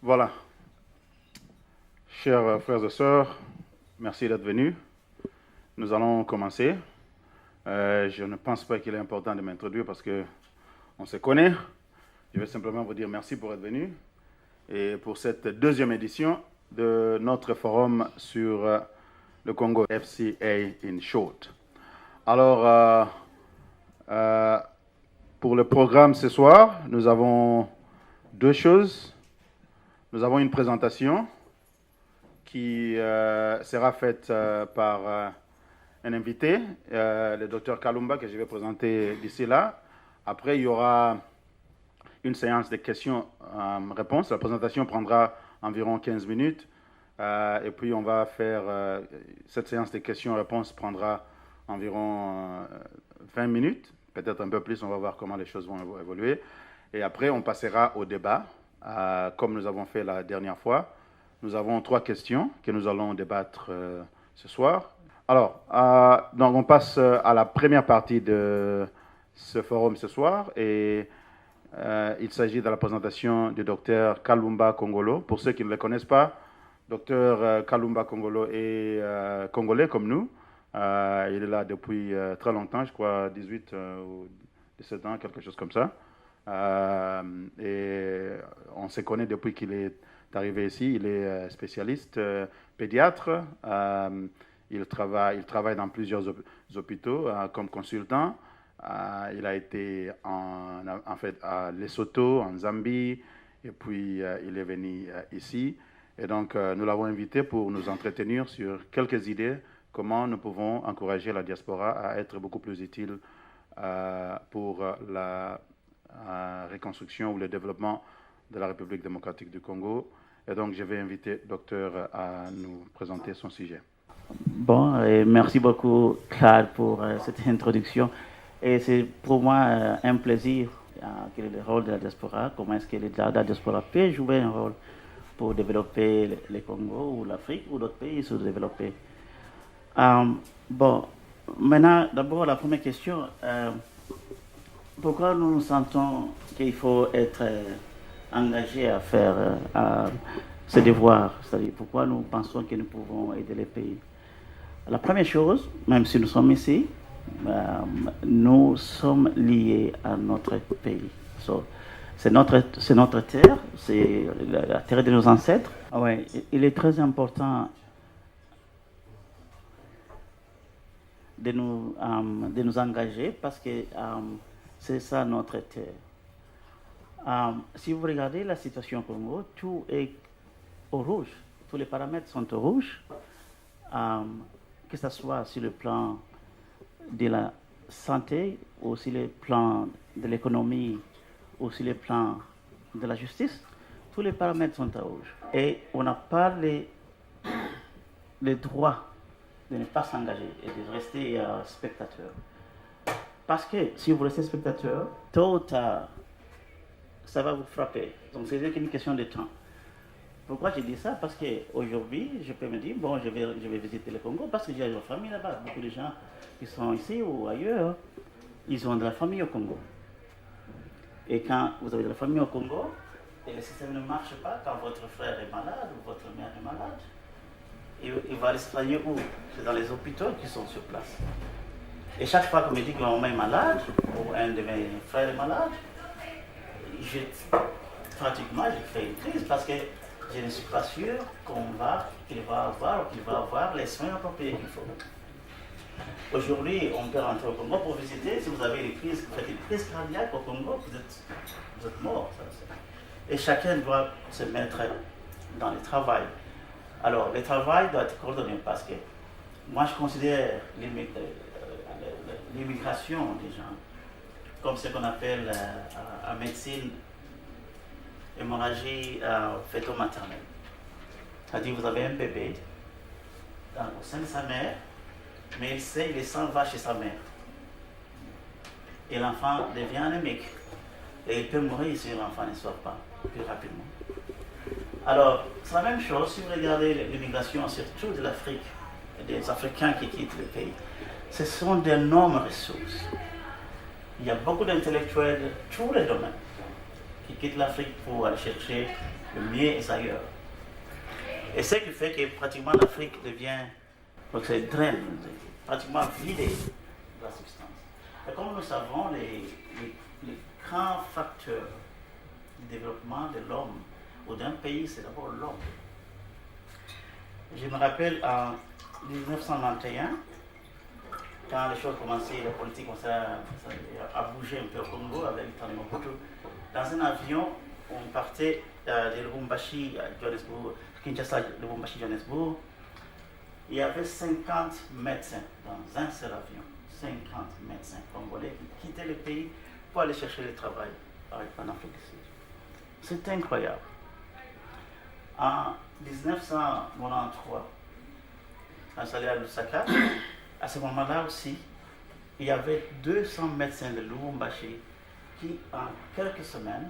Voilà, chers frères et sœurs, merci d'être venus. Nous allons commencer. Je ne pense pas qu'il est important de m'introduire parce qu'on se connaît. Je vais simplement vous dire merci pour être venus et pour cette deuxième édition de notre forum sur le Congo, FCA in short. Alors, pour le programme ce soir, nous avons deux choses. Nous avons une présentation qui sera faite par un invité, le docteur Kalumba, que je vais présenter d'ici là. Après, il y aura une séance de questions-réponses. La présentation prendra environ 15 minutes. Et puis, on va faire... cette séance de questions-réponses prendra environ 20 minutes. Peut-être un peu plus, on va voir comment les choses vont évoluer. Et après, on passera au débat, comme nous avons fait la dernière fois. Nous avons 3 questions que nous allons débattre ce soir. Alors, donc on passe à la première partie de ce forum ce soir. Et il s'agit de la présentation du docteur Kalumba Kongolo. Pour ceux qui ne le connaissent pas, docteur Kalumba Kongolo est congolais comme nous. Il est là depuis très longtemps, je crois 18 ou 17 ans, quelque chose comme ça. Et on se connaît depuis qu'il est arrivé ici. Il est spécialiste pédiatre. Il travaille dans plusieurs hôpitaux comme consultant. Il a été en fait à Lesotho, en Zambie, et puis il est venu ici. Et donc nous l'avons invité pour nous entretenir sur quelques idées comment nous pouvons encourager la diaspora à être beaucoup plus utile pour la reconstruction ou le développement de la République démocratique du Congo. Et donc, je vais inviter le docteur à nous présenter son sujet. Bon, et merci beaucoup, Claude, pour cette introduction. Et c'est pour moi un plaisir quel est le rôle de la diaspora, comment est-ce que la diaspora peut jouer un rôle pour développer le Congo ou l'Afrique ou d'autres pays sous-développés. Bon, maintenant, d'abord, la première question. Pourquoi nous sentons qu'il faut être engagé à faire ce devoir, c'est-à-dire pourquoi nous pensons que nous pouvons aider les pays. La première chose, même si nous sommes ici, nous sommes liés à notre pays. C'est notre terre, c'est la terre de nos ancêtres. Ouais, il est très important de nous engager parce que c'est ça notre terre. Si vous regardez la situation au Congo, tout est au rouge. Tous les paramètres sont au rouge. Que ce soit sur le plan de la santé, ou sur le plan de l'économie, ou sur le plan de la justice, tous les paramètres sont au rouge. Et on n'a pas le droit de ne pas s'engager et de rester spectateur. Parce que si vous restez spectateur, tôt ou tard, ça va vous frapper. Donc c'est une question de temps. Pourquoi je dis ça? Parce qu'aujourd'hui, je peux me dire, bon, je vais visiter le Congo parce que j'ai une famille là-bas. Beaucoup de gens qui sont ici ou ailleurs, ils ont de la famille au Congo. Et quand vous avez de la famille au Congo, et le système ne marche pas, quand votre frère est malade ou votre mère est malade, il va aller se soigner où? C'est dans les hôpitaux qui sont sur place. Et chaque fois qu'on me dit que ma maman est malade, ou un de mes frères est malade, pratiquement, je fais une crise parce que je ne suis pas sûr qu'il va avoir les soins appropriés qu'il faut. Aujourd'hui, on peut rentrer au Congo pour visiter. Si vous avez une crise, vous faites une crise cardiaque au Congo, vous êtes mort. Et chacun doit se mettre dans le travail. Alors, le travail doit être coordonné parce que moi, je considère l'immigration des gens comme ce qu'on appelle en médecine hémorragie fœto-maternelle. C'est-à-dire vous avez un bébé au sein de sa mère, mais il s'en va chez sa mère. Et l'enfant devient anémique. Et il peut mourir si l'enfant ne sort pas plus rapidement. Alors, c'est la même chose si vous regardez l'immigration, surtout de l'Afrique, des Africains qui quittent le pays. Ce sont d'énormes ressources. Il y a beaucoup d'intellectuels de tous les domaines qui quittent l'Afrique pour aller chercher le mieux est ailleurs. Et ce qui fait que pratiquement l'Afrique devient, donc c'est draine, pratiquement vidée de la substance. Et comme nous savons, les grands facteurs du développement de l'homme ou d'un pays, c'est d'abord l'homme. Je me rappelle en 1991, quand les choses commençaient, la politique commençait à bouger un peu au Congo avec Tony Mobutu, dans un avion, on partait de Lubumbashi à Johannesburg, Kinshasa, Lubumbashi, Johannesburg. Il y avait 50 médecins dans un seul avion. 50 médecins congolais qui quittaient le pays pour aller chercher le travail en Afrique du Sud. C'est incroyable. En 1993, quand j'allais à Lusaka, à ce moment-là aussi, il y avait 200 médecins de Lubumbashi qui, en quelques semaines,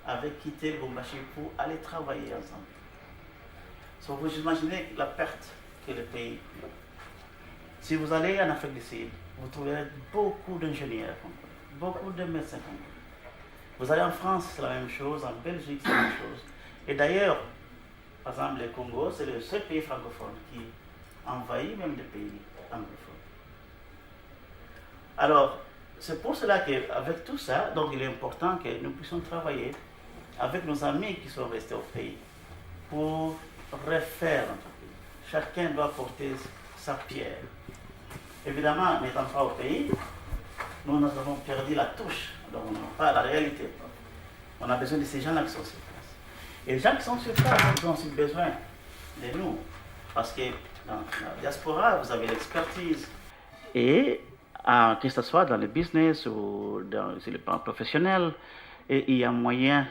avaient quitté Lubumbashi pour aller travailler ensemble. So, vous imaginez la perte que le pays. Si vous allez en Afrique du Sud, vous trouverez beaucoup d'ingénieurs, beaucoup de médecins. Vous allez en France, c'est la même chose, en Belgique, c'est la même chose. Et d'ailleurs, par exemple, le Congo, c'est le seul pays francophone qui envahit même des pays anglophones. Alors, c'est pour cela qu'avec tout ça, donc il est important que nous puissions travailler avec nos amis qui sont restés au pays pour refaire notre pays. Chacun doit porter sa pierre. Évidemment, n'étant pas au pays, nous avons perdu la touche, donc on n'a pas la réalité. On a besoin de ces gens-là qui sont sur place. Et les gens qui sont sur place, ils ont aussi besoin de nous. Parce que dans la diaspora, vous avez l'expertise. Et que ce soit dans le business ou sur le plan professionnel, et il y a moyen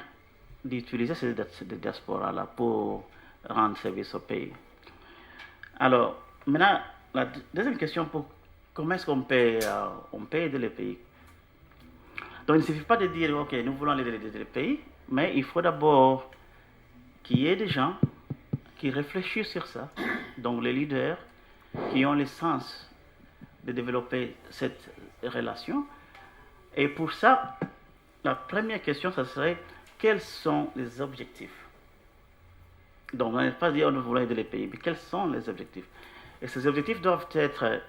d'utiliser cette diaspora-là pour rendre service au pays. Alors, maintenant, la deuxième question, comment est-ce qu'on peut aider le pays? Donc, il ne suffit pas de dire, OK, nous voulons aider le pays, mais il faut d'abord qu'il y ait des gens qui réfléchissent sur ça, donc les leaders qui ont le sens de développer cette relation. Et pour ça, la première question, ça serait, quels sont les objectifs? Donc, on ne va pas dire, nous voulons aider les pays, mais quels sont les objectifs? Et ces objectifs doivent être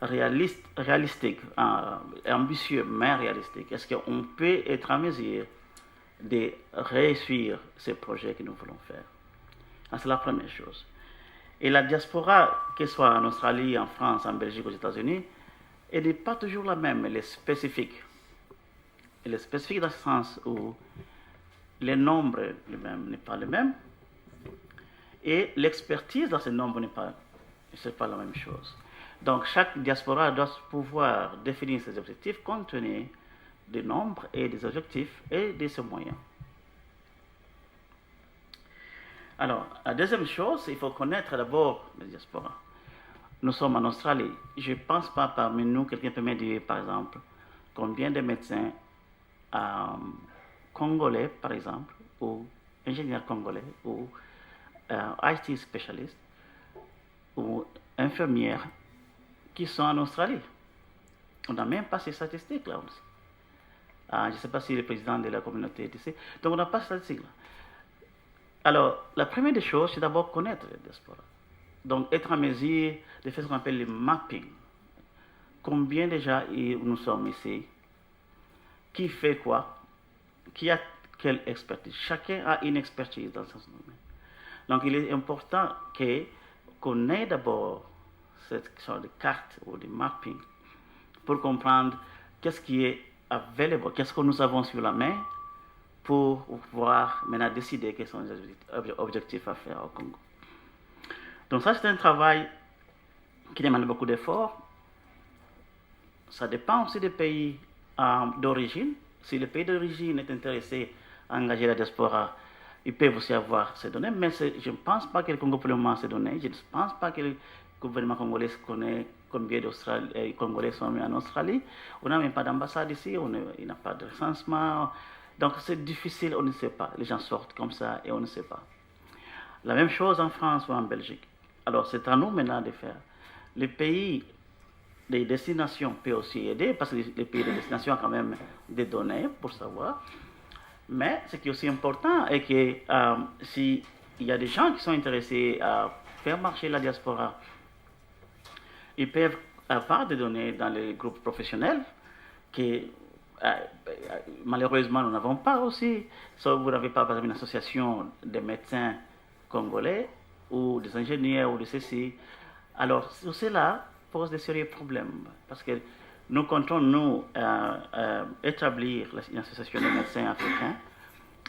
réalistiques, ambitieux, mais réalistiques. Est-ce qu'on peut être en mesure de réussir ces projets que nous voulons faire? C'est la première chose. Et la diaspora, qu'elle soit en Australie, en France, en Belgique, aux États-Unis, elle n'est pas toujours la même, elle est spécifique. Elle est spécifique dans le sens où le nombre n'est pas le même, et l'expertise dans ce nombre n'est pas la même chose. Donc chaque diaspora doit pouvoir définir ses objectifs compte tenu des nombres et des objectifs et de ses moyens. Alors, la deuxième chose, il faut connaître d'abord les diasporas. Nous sommes en Australie. Je ne pense pas parmi nous, quelqu'un peut me dire, par exemple, combien de médecins congolais, par exemple, ou ingénieurs congolais, ou IT spécialistes, ou infirmières qui sont en Australie. On n'a même pas ces statistiques-là aussi. Je ne sais pas si le président de la communauté est ici. Donc, on n'a pas ces statistiques-là. Alors, la première des choses, c'est d'abord connaître la diaspora. Donc, être en mesure de faire ce qu'on appelle le mapping. Combien déjà nous sommes ici? Qui fait quoi? Qui a quelle expertise? Chacun a une expertise dans son domaine. Donc, il est important qu'on ait d'abord cette sorte de carte ou de mapping pour comprendre qu'est-ce qui est available, qu'est-ce que nous avons sur la main pour pouvoir maintenant décider quels sont les objectifs à faire au Congo. Donc ça, c'est un travail qui demande beaucoup d'efforts. Ça dépend aussi des pays d'origine. Si le pays d'origine est intéressé à engager la diaspora, ils peuvent aussi avoir ces données, mais je ne pense pas que le Congo pour le moment a ces données. Je ne pense pas que le gouvernement congolais connaît combien de Congolais sont en Australie. On n'a même pas d'ambassade ici, il n'y a pas de recensement. Donc c'est difficile, on ne sait pas. Les gens sortent comme ça et on ne sait pas. La même chose en France ou en Belgique. Alors c'est à nous maintenant de faire. Les pays des destinations peuvent aussi aider parce que les pays de destination ont quand même des données pour savoir. Mais ce qui est aussi important est que s'il y a des gens qui sont intéressés à faire marcher la diaspora, ils peuvent avoir des données dans les groupes professionnels que malheureusement nous n'avons pas aussi. So, vous n'avez pas, par exemple, une association de médecins congolais ou des ingénieurs ou de ceci. Alors, cela pose des sérieux problèmes parce que nous comptons, nous, établir une association de médecins africains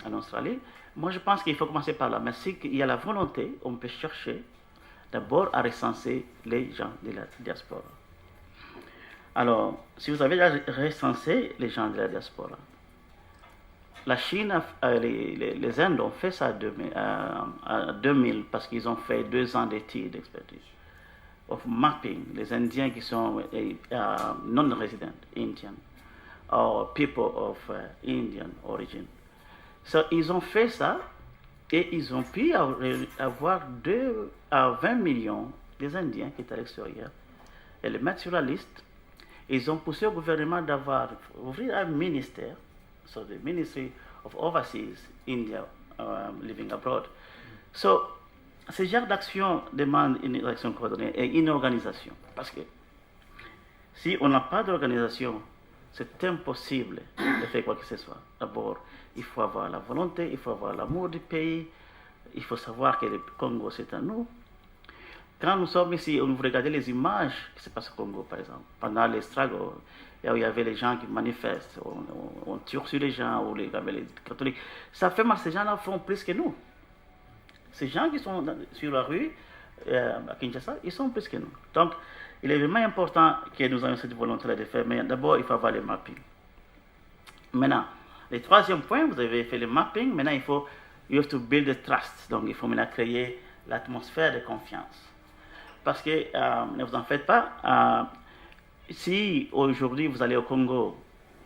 en Australie. Moi, je pense qu'il faut commencer par là. Mais s'il y a la volonté, on peut chercher d'abord à recenser les gens de la diaspora. Alors, si vous avez déjà recensé les gens de la diaspora, la Chine, les Indes ont fait ça en 2000 parce qu'ils ont fait 2 ans d'études d'expertise of mapping les Indiens qui sont non-resident Indian or people of Indian origin. So, ils ont fait ça et ils ont pu avoir 2 à 20 millions des Indiens qui étaient à l'extérieur et les mettre sur la liste. Ils ont poussé au gouvernement d'ouvrir un ministère, so the Ministry of Overseas India Living Abroad. So, ce genre d'action demande une action coordonnée et une organisation. Parce que si on n'a pas d'organisation, c'est impossible de faire quoi que ce soit. D'abord, il faut avoir la volonté, il faut avoir l'amour du pays, il faut savoir que le Congo, c'est à nous. Quand nous sommes ici, vous regardez les images qui se passent au Congo, par exemple, pendant les struggles, où il y avait les gens qui manifestent, on tire sur les gens, ou les catholiques. Ça fait mal, ces gens-là font plus que nous. Ces gens qui sont sur la rue, à Kinshasa, ils sont plus que nous. Donc, il est vraiment important que nous ayons cette volonté de faire, mais d'abord, il faut avoir le mapping. Maintenant, le troisième point, vous avez fait le mapping, maintenant you have to build the trust. Donc, il faut maintenant créer l'atmosphère de confiance. Parce que, ne vous en faites pas, si aujourd'hui vous allez au Congo,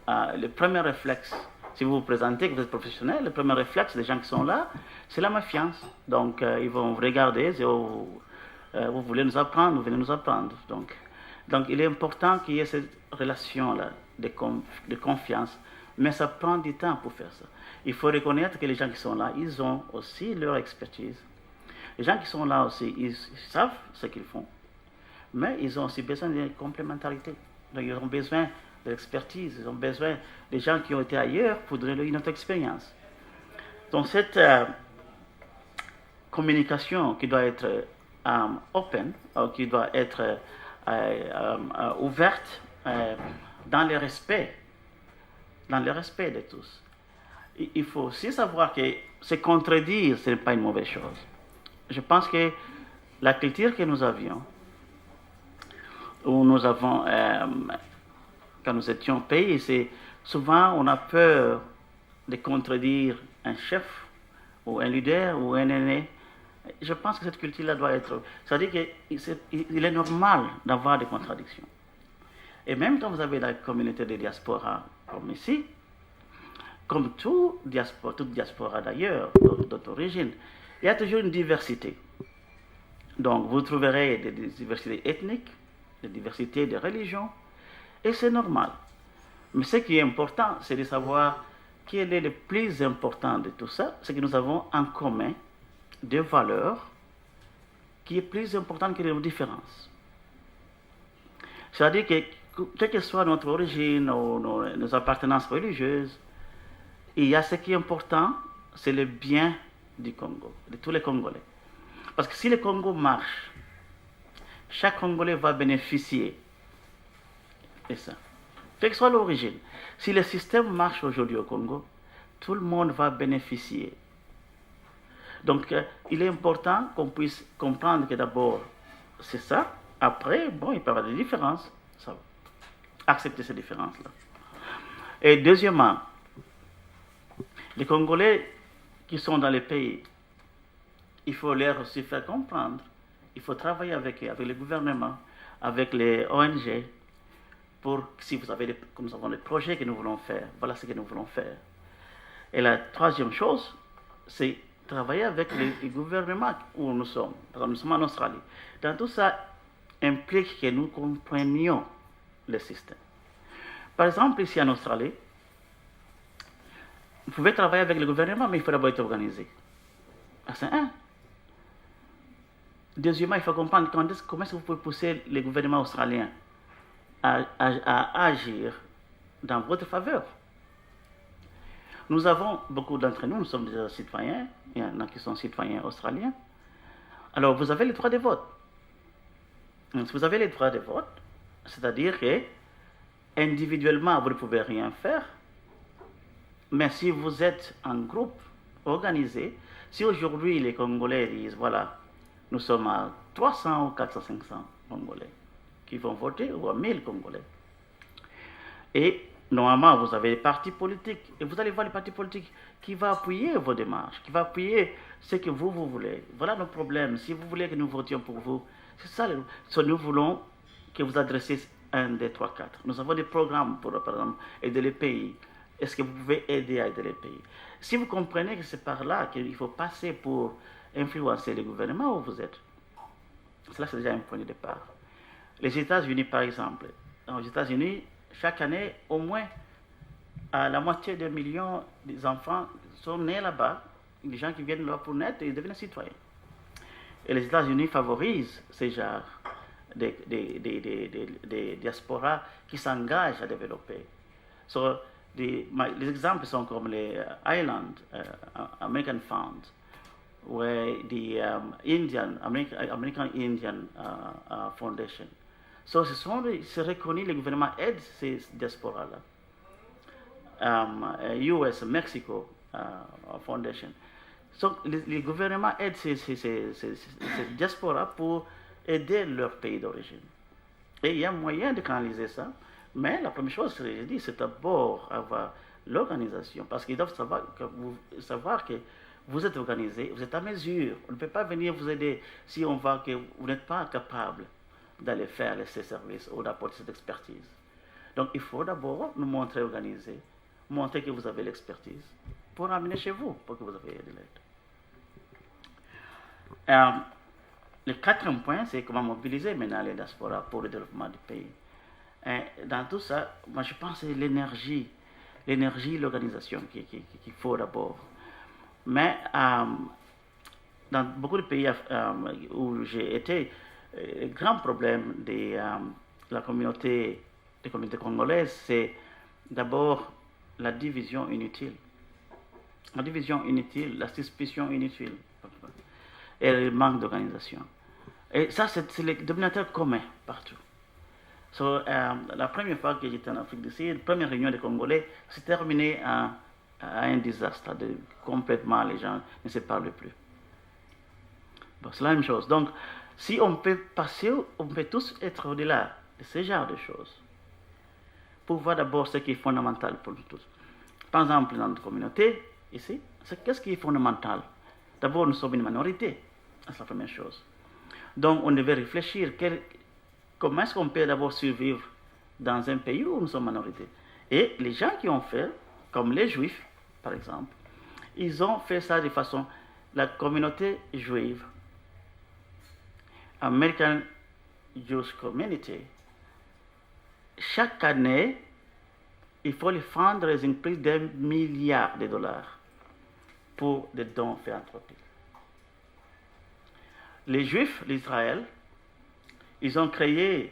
le premier réflexe, si vous vous présentez, que vous êtes professionnel, le premier réflexe des gens qui sont là, c'est la méfiance. Donc, ils vont vous regarder, vous voulez nous apprendre, vous venez nous apprendre. Donc il est important qu'il y ait cette relation-là de confiance, mais ça prend du temps pour faire ça. Il faut reconnaître que les gens qui sont là, ils ont aussi leur expertise. Les gens qui sont là aussi, ils savent ce qu'ils font, mais ils ont aussi besoin de complémentarité. Donc, ils ont besoin de l'expertise, ils ont besoin des gens qui ont été ailleurs pour donner une autre expérience. Donc, cette communication qui doit être open, qui doit être ouverte dans le respect de tous. Il faut aussi savoir que se contredire, ce n'est pas une mauvaise chose. Je pense que la culture que nous avions, où nous avons, quand nous étions au pays, c'est souvent on a peur de contredire un chef ou un leader ou un aîné. Je pense que cette culture-là doit être... C'est-à-dire qu'il est normal d'avoir des contradictions. Et même quand vous avez la communauté de diaspora comme ici, comme toute diaspora d'ailleurs, d'autres origines, il y a toujours une diversité. Donc vous trouverez des diversités ethniques, des diversités de religions, et c'est normal. Mais ce qui est important, c'est de savoir quel est le plus important de tout ça, c'est que nous avons en commun des valeurs qui est plus importante que les différences. C'est-à-dire que, quelle que soit notre origine ou nos appartenances religieuses, il y a ce qui est important, c'est le bien du Congo, de tous les Congolais. Parce que si le Congo marche, chaque Congolais va bénéficier de ça. Quelle que soit l'origine. Si le système marche aujourd'hui au Congo, tout le monde va bénéficier. Donc, il est important qu'on puisse comprendre que d'abord, c'est ça. Après, bon, il peut y avoir des différences. Ça va. Accepter ces différences-là. Et deuxièmement, les Congolais qui sont dans les pays, il faut leur aussi faire comprendre. Il faut travailler avec eux, avec le gouvernement, avec les ONG, pour, si vous avez comme nous avons des projets que nous voulons faire, voilà ce que nous voulons faire. Et la troisième chose, c'est travailler avec les gouvernements où nous sommes. Parce que nous sommes en Australie. Dans tout ça implique que nous comprenions le système. Par exemple, ici en Australie, Vous pouvez travailler avec le gouvernement, mais il faut d'abord être organisé. C'est un. Deuxièmement, il faut comprendre comment est-ce que vous pouvez pousser le gouvernement australien à agir dans votre faveur. Nous avons, beaucoup d'entre nous, nous sommes déjà citoyens, il y en a qui sont citoyens australiens. Alors, vous avez le droit de vote. Donc, si vous avez le droit de vote, c'est-à-dire que individuellement, vous ne pouvez rien faire, mais si vous êtes en groupe organisé, si aujourd'hui les Congolais disent, voilà, nous sommes à 300 ou 400, 500 Congolais qui vont voter, ou à 1000 Congolais, et normalement, vous avez les partis politiques, et vous allez voir les partis politiques qui vont appuyer vos démarches, qui vont appuyer ce que vous voulez. Voilà nos problèmes. Si vous voulez que nous votions pour vous, c'est ça. Nous voulons que vous adressiez 1, 2, 3, 4. Nous avons des programmes pour, par exemple, aider les pays. Est-ce que vous pouvez aider à aider les pays? Si vous comprenez que c'est par là qu'il faut passer pour influencer le gouvernement où vous êtes, cela c'est déjà un point de départ. Les États-Unis, par exemple, aux États-Unis, chaque année, au moins la moitié d'un million d'enfants sont nés là-bas. Les gens qui viennent là pour naître, ils deviennent citoyens. Et les États-Unis favorisent ces genres des diasporas qui s'engagent à développer. So, les exemples sont comme les Island American Fund, where the American Indian Foundation. So, c'est reconnu, le gouvernement aide ces diasporas-là. US Mexico Foundation. So, le gouvernement aide ces diasporas pour aider leur pays d'origine. Et il y a moyen de canaliser ça, mais la première chose que j'ai dit, c'est d'abord avoir l'organisation, parce qu'ils doivent savoir que vous êtes organisé, vous êtes à mesure. On ne peut pas venir vous aider si on voit que vous n'êtes pas capable d'aller faire ces services ou d'apporter cette expertise. Donc il faut d'abord nous montrer organisé, montrer que vous avez l'expertise pour ramener chez vous, pour que vous ayez de l'aide. Le quatrième point, c'est comment mobiliser maintenant les diasporas pour le développement du pays. Et dans tout ça, moi je pense que c'est l'énergie, l'organisation qu'il faut d'abord. Mais dans beaucoup de pays où j'ai été, le grand problème de la communauté congolaise, c'est d'abord la division inutile. La division inutile, la suspicion inutile et le manque d'organisation. Et ça, c'est le dominateur commun partout. So, la première fois que j'étais en Afrique du Sud, la première réunion des Congolais, s'est terminée à un désastre. Complètement, les gens ne se parlent plus. Bon, c'est la même chose. Donc, si on peut passer, on peut tous être au-delà de ce genre de choses, pour voir d'abord ce qui est fondamental pour nous tous. Par exemple, dans notre communauté, ici, qu'est-ce qui est fondamental? D'abord, nous sommes une minorité. C'est la première chose. Donc, on devait réfléchir comment est-ce qu'on peut d'abord survivre dans un pays où nous sommes minorité. Et les gens qui ont fait, comme les Juifs, par exemple, ils ont fait ça de façon, la communauté juive, American Jewish Community, chaque année, il faut les fendre les plus d'1 milliard de dollars pour des dons philanthropiques. Les Juifs d'Israël, ils ont impliqué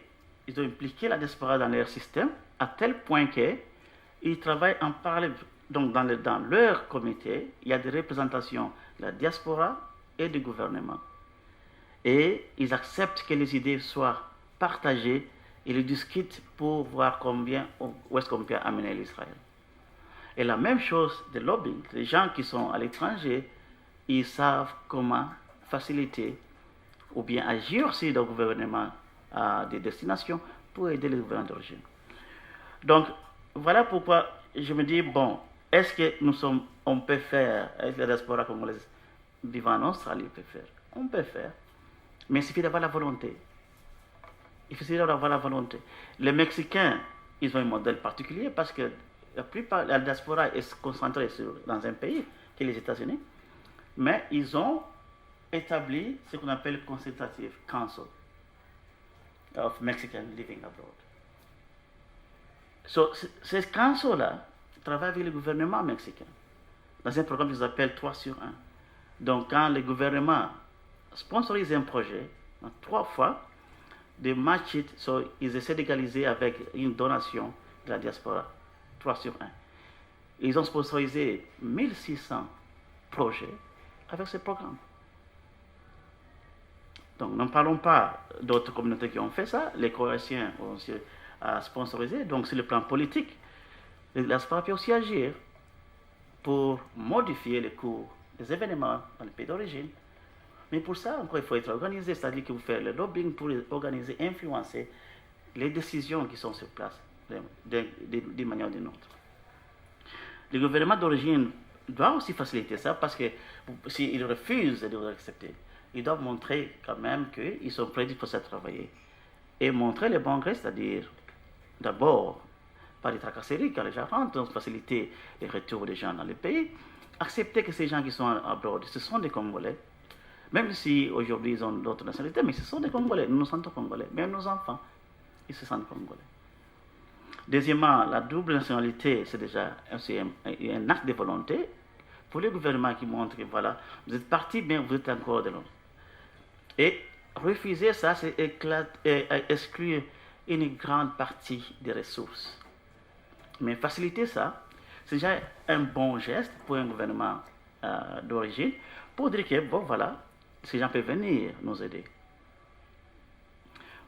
la diaspora dans leur système à tel point qu'ils travaillent en parallèle. Donc, dans leur comité, il y a des représentations de la diaspora et du gouvernement. Et ils acceptent que les idées soient partagées et les discutent pour voir où est-ce qu'on peut amener l'Israël. Et la même chose de lobbying. Les gens qui sont à l'étranger, ils savent comment faciliter ou bien agir aussi dans le gouvernement à des destinations pour aider les gouvernements d'origine. Donc, voilà pourquoi je me dis, bon, est-ce que on peut faire, est-ce que la diaspora congolaise vivant en Australie peut faire? On peut faire, mais il suffit d'avoir la volonté. Il suffit d'avoir la volonté. Les Mexicains, ils ont un modèle particulier parce que la plupart de la diaspora est concentrée dans un pays, qui est les États-Unis, mais ils ont établi ce qu'on appelle le Consultative Council of Mexicans Living Abroad. So, ce council-là travaille avec le gouvernement mexicain. dans un programme qu'ils appellent 3 sur 1. Donc, quand le gouvernement sponsorise un projet, 3 fois, de match it, ils essaient d'égaliser avec une donation de la diaspora, 3 sur 1. Ils ont sponsorisé 1600 projets avec ce programme. Donc, ne parlons pas d'autres communautés qui ont fait ça. Les Croatiens ont aussi sponsorisé. Donc, sur le plan politique, la diaspora peut aussi agir pour modifier les cours des événements dans le pays d'origine. Mais pour ça, encore, il faut être organisé, c'est-à-dire que vous faites le lobbying pour organiser, influencer les décisions qui sont sur place, d'une manière ou d'une autre. Le gouvernement d'origine doit aussi faciliter ça parce que s'ils refusent de vous accepter, ils doivent montrer quand même qu'ils sont prêts pour ça travailler. Et montrer les bons gré, c'est-à-dire d'abord par les tracasseries quand les gens rentrent, donc faciliter les retours des gens dans le pays, accepter que ces gens qui sont à bord, ce sont des Congolais, même si aujourd'hui ils ont d'autres nationalités, mais ce sont des Congolais, nous nous sentons Congolais, même nos enfants, ils se sentent Congolais. Deuxièmement, la double nationalité, c'est déjà un acte de volonté pour le gouvernement qui montre que voilà, vous êtes parti, mais vous êtes encore de l'autre. Et refuser ça, c'est exclure une grande partie des ressources. Mais faciliter ça, c'est déjà un bon geste pour un gouvernement d'origine pour dire que, bon, voilà, ces gens peuvent venir nous aider.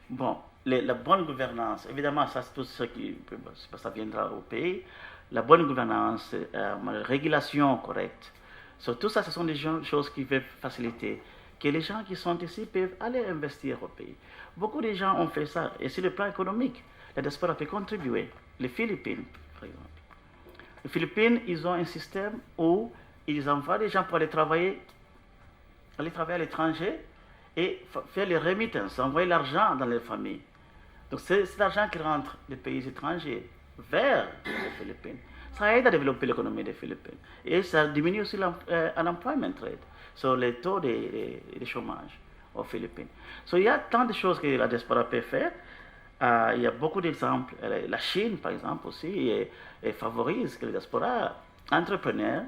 Bon, la bonne gouvernance, évidemment, ça c'est tout ce qui ça viendra au pays. La bonne gouvernance, la régulation correcte, tout ça, ce sont des choses qui peuvent faciliter que les gens qui sont ici peuvent aller investir au pays. Beaucoup de gens ont fait ça, et sur le plan économique, la diaspora peut contribuer. Les Philippines, par exemple. Les Philippines, ils ont un système où ils envoient des gens pour aller travailler à l'étranger et faire les remittances, envoyer l'argent dans les familles. Donc c'est l'argent qui rentre des pays étrangers vers les Philippines. Ça aide à développer l'économie des Philippines. Et ça diminue aussi l'unemployment rate, sur les taux de chômage aux Philippines. Il y a tant de choses que la diaspora peut faire. Il y a beaucoup d'exemples. La Chine, par exemple, aussi, favorise que les diaspora entrepreneurs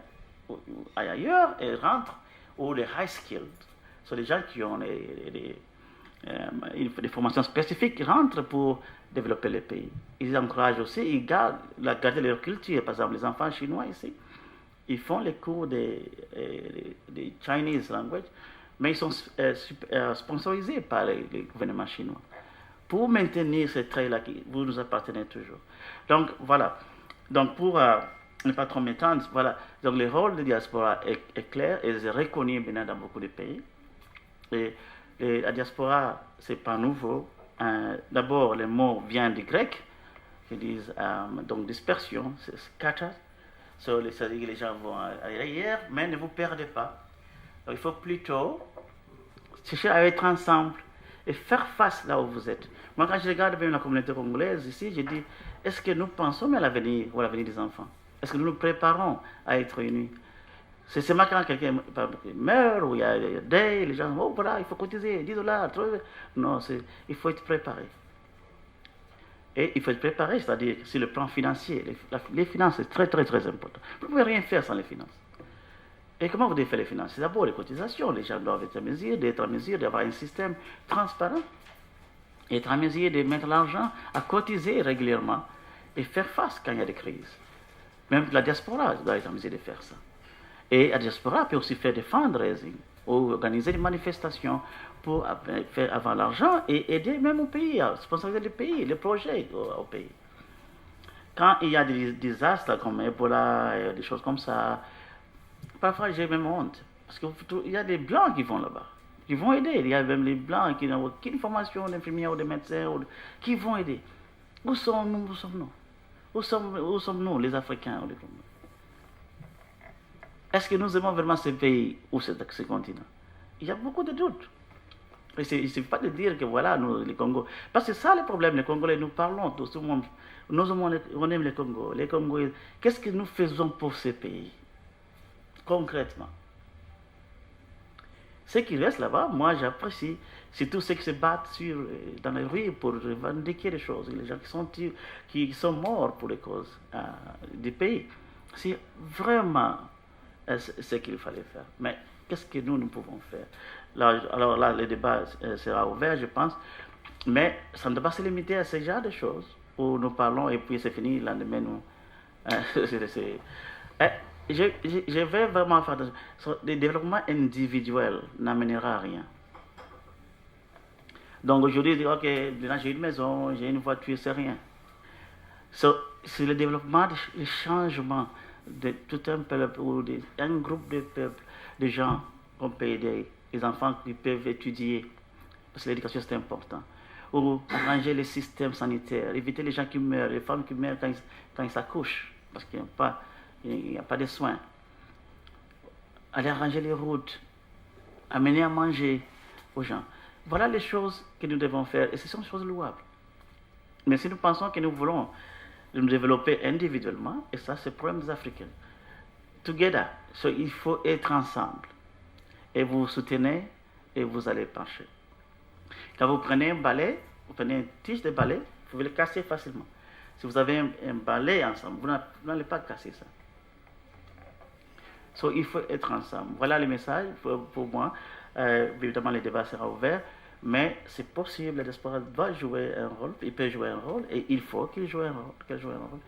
ailleurs rentrent, ou les high skilled, les gens qui ont des formations spécifiques qui rentrent pour développer le pays. Ils encouragent aussi, ils gardent leur culture. Par exemple, les enfants chinois ici, ils font les cours de Chinese language, mais ils sont sponsorisés par les gouvernements chinois pour maintenir ce trait-là qui vous nous appartenez toujours. Donc, voilà. Donc, pour ne pas trop m'étendre, voilà. Donc, le rôle de la diaspora est clair et est reconnu maintenant dans beaucoup de pays. Et la diaspora, c'est pas nouveau. D'abord, le mot vient du grec, qui disent donc dispersion, c'est scatter. C'est-à-dire que les gens vont ailleurs, mais ne vous perdez pas. Donc, il faut plutôt chercher à être ensemble et faire face là où vous êtes. Moi, quand je regarde même la communauté congolaise ici, je dis, est-ce que nous pensons à l'avenir ou à l'avenir des enfants? Est-ce que nous nous préparons à être unis? C'est seulement quand quelqu'un meurt ou il y a des deuils, les gens disent, oh voilà, il faut cotiser, 10 $. Non, il faut être préparé. Et il faut être préparé, c'est-à-dire sur le plan financier. Les finances, c'est très, très, très important. Vous ne pouvez rien faire sans les finances. Et comment vous devez faire les finances? C'est d'abord les cotisations. Les gens doivent être en mesure d'avoir un système transparent, être en mesure de mettre l'argent à cotiser régulièrement et faire face quand il y a des crises. Même la diaspora doit être en mesure de faire ça. Et la diaspora peut aussi faire des fundraising ou organiser des manifestations pour faire avoir l'argent et aider même au pays, à sponsoriser le pays, les projets au pays. Quand il y a des désastres comme Ebola et des choses comme ça, parfois j'ai même honte. Parce qu'il y a des Blancs qui vont là-bas, qui vont aider. Il y a même les Blancs qui n'ont aucune formation d'infirmière ou de médecin, qui vont aider. Où sommes-nous? Où sommes-nous, les Africains ou les Congolais? Est-ce que nous aimons vraiment ce pays ou ce continent? Il y a beaucoup de doutes. Il ne suffit pas de dire que voilà, nous, les Congos. Parce que c'est ça le problème, les Congolais, nous parlons, tout le monde, on aime les Congos. Les Congolais, qu'est-ce que nous faisons pour ce pays? Concrètement. Ceux qui restent là-bas, moi j'apprécie. C'est tous ceux qui se battent dans les rues pour revendiquer les choses. Les gens qui sont morts pour les causes du pays. C'est vraiment ce qu'il fallait faire. Mais qu'est-ce que nous pouvons faire? Là, alors là, le débat sera ouvert, je pense, mais ça ne doit pas se limiter à ce genre de choses où nous parlons et puis c'est fini, le lendemain, nous... je vais vraiment faire... Le développement individuel n'amènera à rien. Donc aujourd'hui, ok, j'ai une maison, j'ai une voiture, c'est rien. C'est le développement, le changement de tout un peuple ou un groupe de peuples, de gens qu'on peut aider, les enfants qui peuvent étudier, parce que l'éducation c'est important. Ou arranger les systèmes sanitaires, éviter les gens qui meurent, les femmes qui meurent quand ils s'accouchent, parce qu'il n'y a pas de soins. Aller arranger les routes, amener à manger aux gens. Voilà les choses que nous devons faire, et ce sont des choses louables. Mais si nous pensons que nous voulons nous développer individuellement, et ça c'est le problème des Africains. Together, il faut être ensemble. Et vous vous soutenez, et vous allez pencher. Quand vous prenez un balai, vous prenez une tige de balai, vous pouvez le casser facilement. Si vous avez un balai ensemble, vous n'allez pas casser ça. Il faut être ensemble. Voilà le message pour moi. Évidemment, le débat sera ouvert, mais c'est possible. La diaspora doit jouer un rôle, il peut jouer un rôle, et il faut qu'il joue un rôle.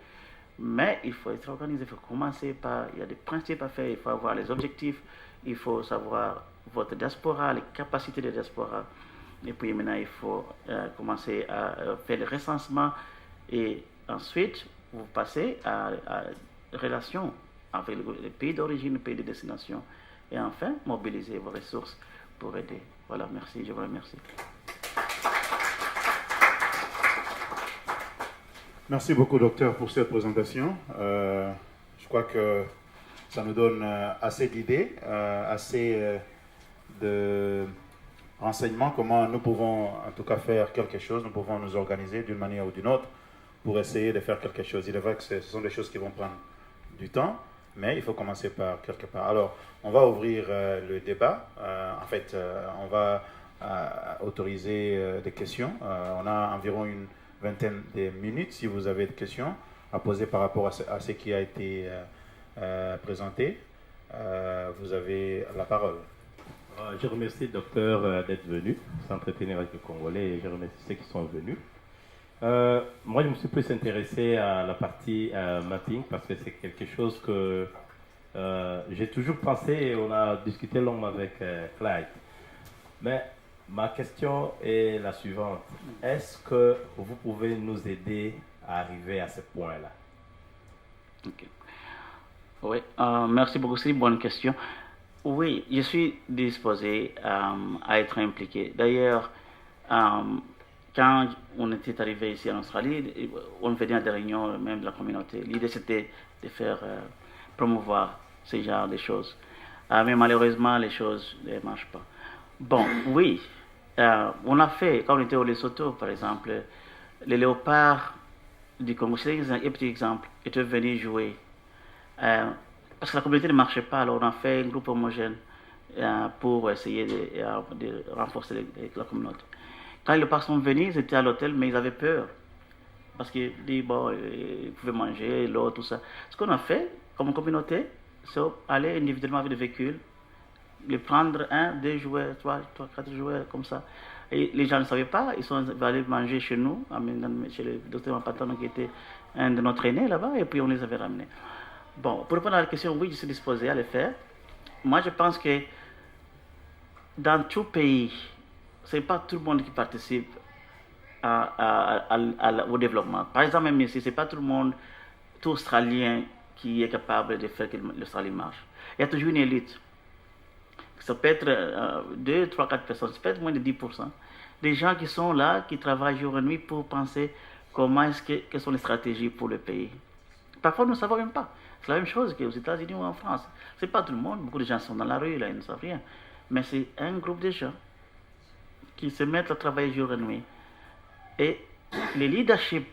Mais il faut être organisé, il faut commencer par... Il y a des principes à faire, il faut avoir les objectifs, il faut savoir votre diaspora, les capacités de diaspora. Et puis maintenant, il faut commencer à faire le recensement, et ensuite, vous passez à relation avec les pays d'origine, les pays de destination, et enfin, mobiliser vos ressources pour aider. Voilà, merci, je vous remercie. Merci beaucoup, docteur, pour cette présentation. Je crois que ça nous donne assez d'idées, assez de renseignements, comment nous pouvons en tout cas faire quelque chose, nous pouvons nous organiser d'une manière ou d'une autre pour essayer de faire quelque chose. Il est vrai que ce sont des choses qui vont prendre du temps, mais il faut commencer par quelque part. Alors, on va ouvrir le débat. On va autoriser des questions. On a environ une vingtaine de minutes si vous avez des questions à poser par rapport à ce qui a été présenté. Vous avez la parole. Je remercie le docteur d'être venu s'entretenir avec les Congolais, et je remercie ceux qui sont venus. Moi, je me suis plus intéressé à la partie mapping parce que c'est quelque chose que j'ai toujours pensé, et on a discuté longuement avec Clyde. Mais ma question est la suivante. Est-ce que vous pouvez nous aider à arriver à ce point-là? Okay. Oui, merci beaucoup, c'est une bonne question. Oui, je suis disposé à être impliqué. D'ailleurs, quand on était arrivé ici en Australie, on venait à des réunions même de la communauté. L'idée c'était de faire promouvoir ce genre de choses. Mais malheureusement, les choses ne marchent pas. Bon, oui, on a fait, quand on était au Lesotho, par exemple, les léopards du Congo, c'est un petit exemple, étaient venus jouer. Parce que la communauté ne marchait pas, alors on a fait un groupe homogène pour essayer de renforcer la communauté. Quand les léopards sont venus, ils étaient à l'hôtel, mais ils avaient peur. Parce qu'ils disaient, bon, ils pouvaient manger, l'eau, tout ça. Ce qu'on a fait, comme communauté, c'est aller individuellement avec des véhicules, les prendre 1, 2 joueurs, 3, 4 joueurs, comme ça. Et les gens ne savaient pas, ils sont allés manger chez nous, chez le docteur Mapatano, qui était un de nos aînés là-bas, et puis on les avait ramenés. Bon, pour répondre à la question, oui, je suis disposé à le faire. Moi, je pense que dans tout pays, ce n'est pas tout le monde qui participe au développement. Par exemple, même ici, ce n'est pas tout le monde, tout Australien, qui est capable de faire que l'Australie marche. Il y a toujours une élite. Ça peut être 2, 3, 4 personnes, ça peut être moins de 10%. Des gens qui sont là, qui travaillent jour et nuit pour penser quelles sont les stratégies pour le pays. Parfois, nous ne savons même pas. C'est la même chose qu'aux États-Unis ou en France. Ce n'est pas tout le monde. Beaucoup de gens sont dans la rue, là, ils ne savent rien. Mais c'est un groupe de gens qui se mettent à travailler jour et nuit. Et le leadership,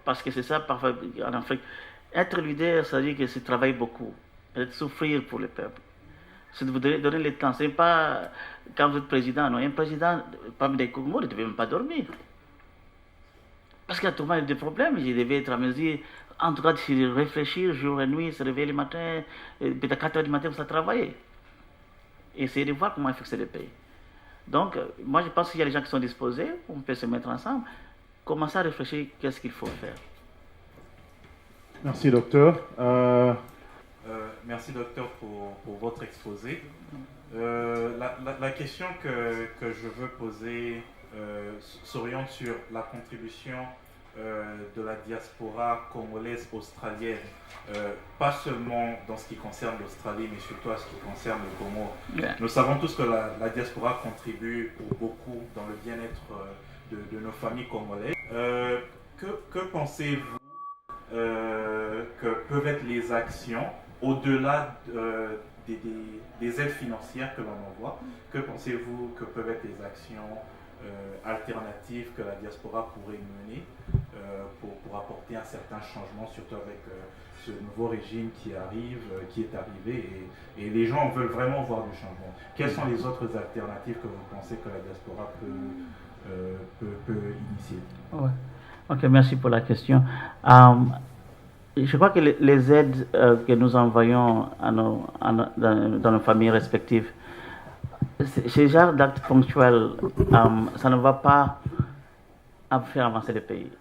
parce que c'est ça parfois en Afrique, être leader, ça veut dire que c'est travailler beaucoup, c'est souffrir pour le peuple. C'est de vous donner le temps. Ce n'est pas quand vous êtes président. Non, un président, parmi les Congolais, ne devait même pas dormir. Parce qu'à tout moment, il y a des problèmes. Il devait être à mesure en tout cas, de réfléchir jour et nuit, se réveiller le matin, peut-être à 4 heures du matin, vous allez travailler. Et essayer de voir comment fixer le pays. Donc, moi, je pense qu'il y a des gens qui sont disposés, on peut se mettre ensemble, commencer à réfléchir qu'est-ce qu'il faut faire. Merci, docteur. Merci, docteur, pour votre exposé. La question que je veux poser s'oriente sur la contribution de la diaspora congolaise australienne, pas seulement dans ce qui concerne l'Australie, mais surtout à ce qui concerne le Congo. Yeah. Nous savons tous que la diaspora contribue pour beaucoup dans le bien-être de nos familles congolaises. Que pensez-vous que peuvent être les actions au-delà des aides financières que l'on envoie? Que pensez-vous que peuvent être les actions alternatives que la diaspora pourrait mener pour apporter un certain changement, surtout avec ce nouveau régime qui est arrivé et les gens veulent vraiment voir du changement? Quelles sont les autres alternatives que vous pensez que la diaspora peut initier? Ouais. Ok, merci pour la question. Je crois que les aides que nous envoyons dans nos familles respectives, ce genre d'actes ponctuels, ça ne va pas faire avancer le pays.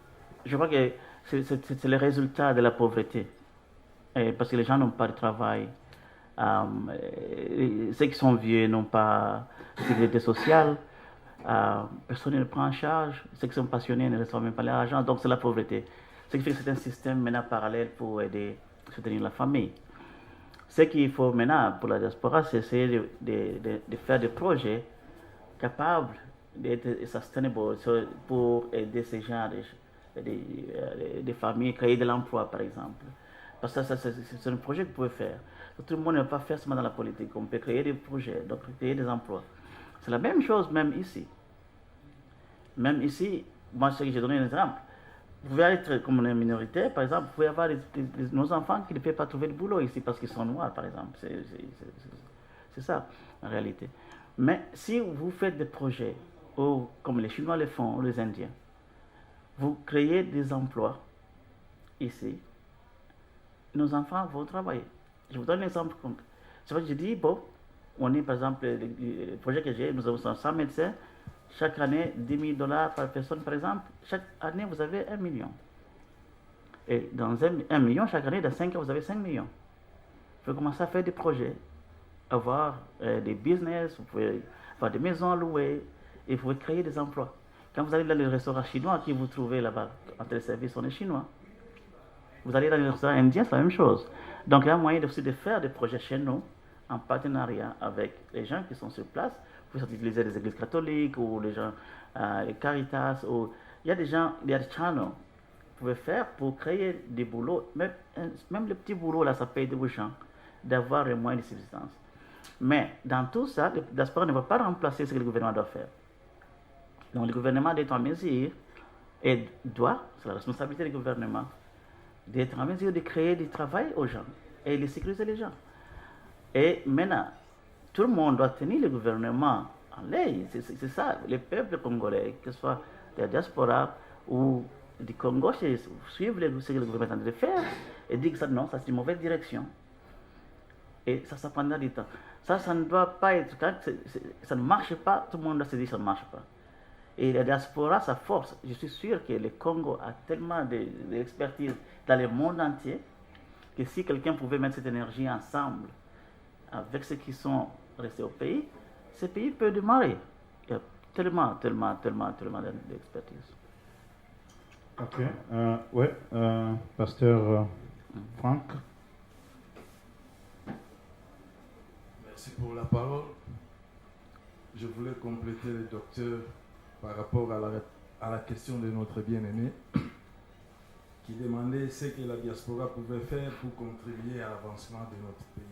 Je crois que c'est le résultat de la pauvreté. Parce que les gens n'ont pas de travail. Ceux qui sont vieux n'ont pas de sécurité sociale. Personne ne prend en charge. Ceux qui sont passionnés ne reçoivent même pas l'argent. Donc c'est la pauvreté. Ce qui fait que c'est un système maintenant parallèle pour aider à soutenir la famille. Ce qu'il faut maintenant pour la diaspora, c'est essayer de faire des projets capables d'être sustainable pour aider ces gens de familles, créer de l'emploi par exemple. Parce que ça, c'est un projet que vous pouvez faire. Tout le monde ne peut pas faire seulement dans la politique. On peut créer des projets, donc créer des emplois. C'est la même chose même ici. Même ici, moi j'ai donné un exemple. Vous pouvez être comme une minorité, par exemple, vous pouvez avoir nos enfants qui ne peuvent pas trouver de boulot ici parce qu'ils sont noirs, par exemple. C'est ça, en réalité. Mais si vous faites des projets, comme les Chinois le font, ou les Indiens, vous créez des emplois ici, nos enfants vont travailler. Je vous donne un exemple concret. C'est vrai que je dis, bon, on est par exemple, le projet que j'ai, nous avons 100 médecins. Chaque année, $10 000 par personne, par exemple. Chaque année, vous avez 1 million. Et dans 1 million, chaque année, dans 5 ans, vous avez 5 millions. Vous pouvez commencer à faire des projets, avoir des business, vous pouvez avoir des maisons à louer, et vous pouvez créer des emplois. Quand vous allez dans les restaurants chinois, qui vous trouvez là-bas, entre les services, on est chinois. Vous allez dans les restaurants indiens, c'est la même chose. Donc, il y a moyen aussi de faire des projets chez nous, en partenariat avec les gens qui sont sur place. Vous pouvez utiliser les églises catholiques ou les gens, les Caritas. Il y a des gens, il y a des channels que vous pouvez faire pour créer des boulots. Même le petit boulot, là, ça paye des gens d'avoir les moyens de subsistance. Mais dans tout ça, le diaspora ne va pas remplacer ce que le gouvernement doit faire. Donc le gouvernement doit être en mesure, et c'est la responsabilité du gouvernement, d'être en mesure de créer du travail aux gens et de sécuriser les gens. Et maintenant, tout le monde doit tenir le gouvernement en l'air. C'est ça, les peuples congolais, que ce soit de la diaspora ou du Congo, suivent ce que le gouvernement est en train de faire et dire que ça, non, ça c'est une mauvaise direction. Et ça prendra du temps. Ça ne doit pas être, quand ça ne marche pas, tout le monde doit se dire que ça ne marche pas. Et la diaspora, sa force, je suis sûr que le Congo a tellement d'expertise dans le monde entier que si quelqu'un pouvait mettre cette énergie ensemble avec ceux qui sont restés au pays, ce pays peut démarrer. Il y a tellement d'expertise. Ok. Ouais, pasteur Franck. Merci pour la parole. Je voulais compléter le docteur par rapport à la question de notre bien-aimé qui demandait ce que la diaspora pouvait faire pour contribuer à l'avancement de notre pays.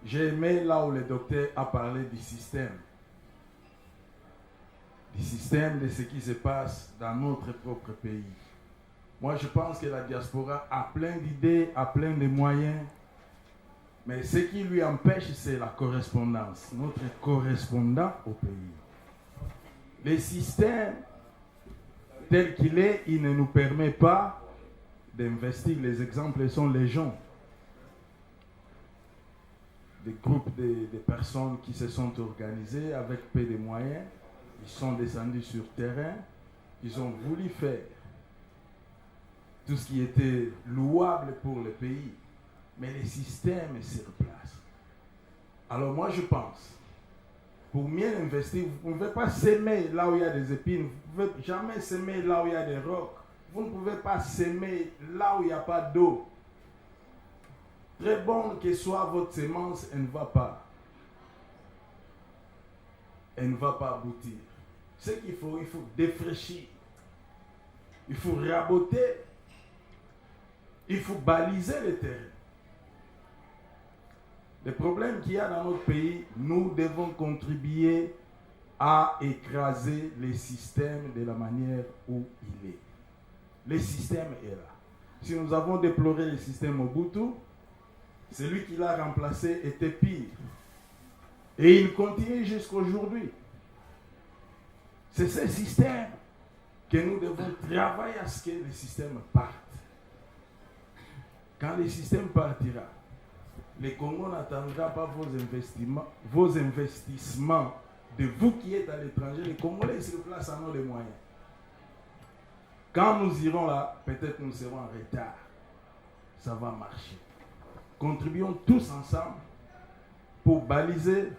J'ai aimé là où le docteur a parlé du système de ce qui se passe dans notre propre pays. Moi, je pense que la diaspora a plein d'idées, a plein de moyens, mais ce qui lui empêche, c'est la correspondance, notre correspondant au pays. Le système tel qu'il est, il ne nous permet pas d'investir. Les exemples sont légion. Des groupes de personnes qui se sont organisées avec peu de moyens. Ils sont descendus sur terrain. Ils ont voulu faire tout ce qui était louable pour le pays. Mais le système est sur place. Alors moi je pense, pour mieux investir, vous ne pouvez pas s'aimer là où il y a des épines. Vous ne pouvez jamais s'aimer là où il y a des rocs. Vous ne pouvez pas s'aimer là où il n'y a pas d'eau. Très bonne que soit votre semence, elle ne va pas. Elle ne va pas aboutir. Ce qu'il faut, il faut défraîchir. Il faut raboter. Il faut baliser le terrain. Le problème qu'il y a dans notre pays, nous devons contribuer à écraser le système de la manière où il est. Le système est là. Si nous avons déploré le système Mobutu, celui qui l'a remplacé était pire. Et il continue jusqu'à aujourd'hui. C'est ce système que nous devons travailler à ce que le système parte. Quand le système partira, le Congo n'attendra pas vos investissements de vous qui êtes à l'étranger. Les Congolais sur place en ont les moyens. Quand nous irons là, peut-être nous serons en retard. Ça va marcher. Contribuons tous ensemble pour baliser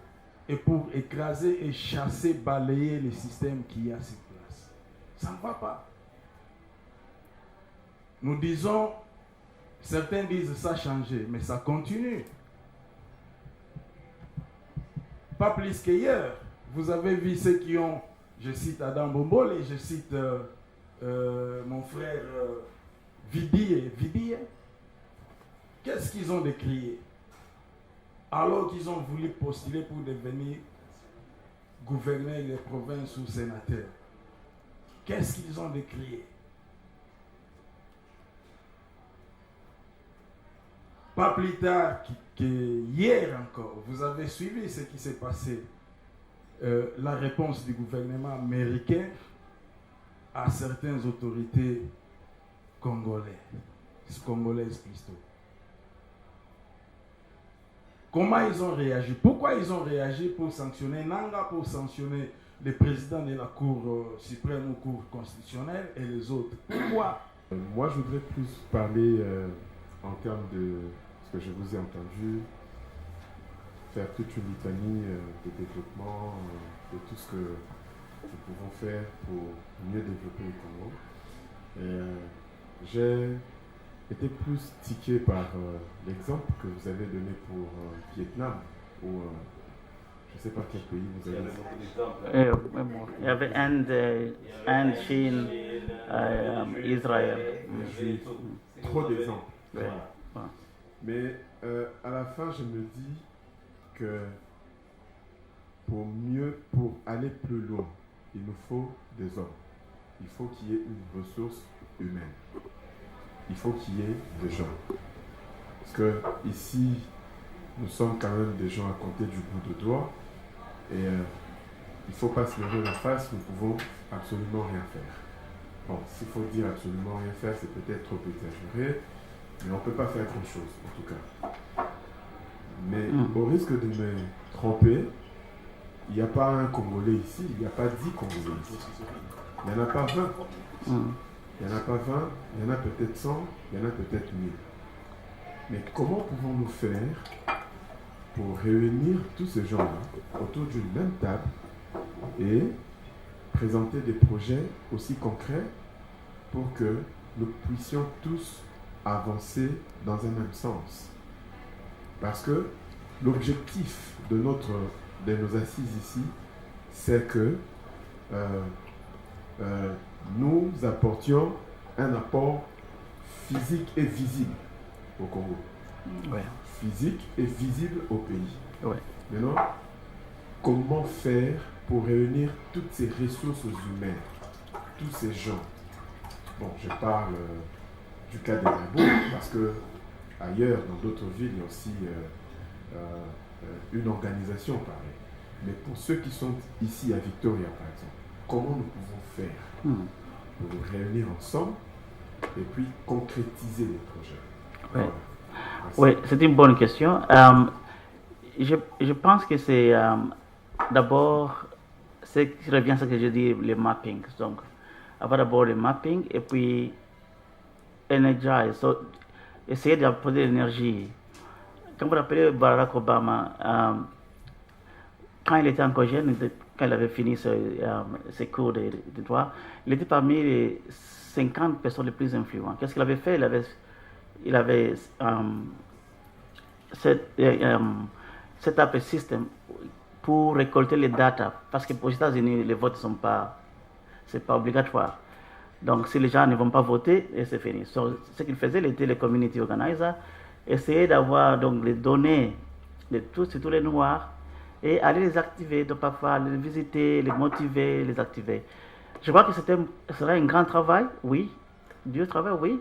et pour écraser et chasser, balayer le système qui y a sur place. Ça ne va pas. Nous disons, certains disent ça a changé, mais ça continue. Pas plus qu'hier. Vous avez vu ceux qui ont, je cite Adam Bombole et je cite mon frère Vidier. Qu'est-ce qu'ils ont décrié? Alors qu'ils ont voulu postuler pour devenir gouverneur des provinces ou sénateur. Qu'est-ce qu'ils ont décrié? Pas plus tard qu'hier encore, vous avez suivi ce qui s'est passé. La réponse du gouvernement américain à certaines autorités congolaises plutôt. Comment ils ont réagi? Pourquoi ils ont réagi pour sanctionner Nanga, pour sanctionner les présidents de la Cour suprême ou Cour constitutionnelle et les autres? Pourquoi? Moi, je voudrais plus parler en termes de ce que je vous ai entendu, faire toute une litanie de développement, de tout ce que nous pouvons faire pour mieux développer le Congo. J'ai été plus tiqué par l'exemple que vous avez donné pour Vietnam, ou je ne sais pas quel pays vous avez dit. Il y avait Inde, Chine, Israël. J'ai trop d'exemples. Ouais. Voilà. Mais à la fin, je me dis que pour aller plus loin, il nous faut des hommes. Il faut qu'il y ait une ressource humaine. Il faut qu'il y ait des gens. Parce que ici, nous sommes quand même des gens à compter du bout de doigt. Et il ne faut pas se leurrer la face, nous pouvons absolument rien faire. Bon, s'il faut dire absolument rien faire, c'est peut-être trop exagéré. Mais on ne peut pas faire grand-chose, en tout cas. Mais au risque de me tromper, il n'y a pas un Congolais ici, il n'y a pas 10 Congolais ici. Il n'y en a pas 20. Il n'y en a pas 20, il y en a peut-être 100, il y en a peut-être 1000. Mais comment pouvons-nous faire pour réunir tous ces gens-là autour d'une même table et présenter des projets aussi concrets pour que nous puissions tous avancer dans un même sens? Parce que l'objectif de nos assises ici, c'est que nous apportions un apport physique et visible au Congo. Ouais. Physique et visible au pays. Ouais. Maintenant, comment faire pour réunir toutes ces ressources humaines, tous ces gens? Bon, je parle du cas des Labo, parce que ailleurs, dans d'autres villes, il y a aussi une organisation pareille. Mais pour ceux qui sont ici à Victoria, par exemple, comment nous pouvons faire pour nous réunir ensemble et puis concrétiser les projets. Oui, Voilà. oui, c'est une bonne question. Je pense que c'est d'abord, je reviens à ce que je dis, les mappings. Donc, avoir d'abord les mappings et puis energize. So, essayer d'apporter l'énergie. Quand vous vous rappelez Barack Obama, quand il était encore jeune, quand il avait fini ses cours de droit, il était parmi les 50 personnes les plus influentes. Qu'est-ce qu'il avait fait? Il avait set up a system pour récolter les data, parce que aux États-Unis, les votes sont pas, c'est pas obligatoire. Donc, si les gens ne vont pas voter, et c'est fini. So, ce qu'il faisait, il était le community organizer, essayer d'avoir donc les données de tous les Noirs et aller les activer, donc parfois les visiter, les motiver, les activer. Je crois que ce serait un grand travail, oui, dur travail, oui,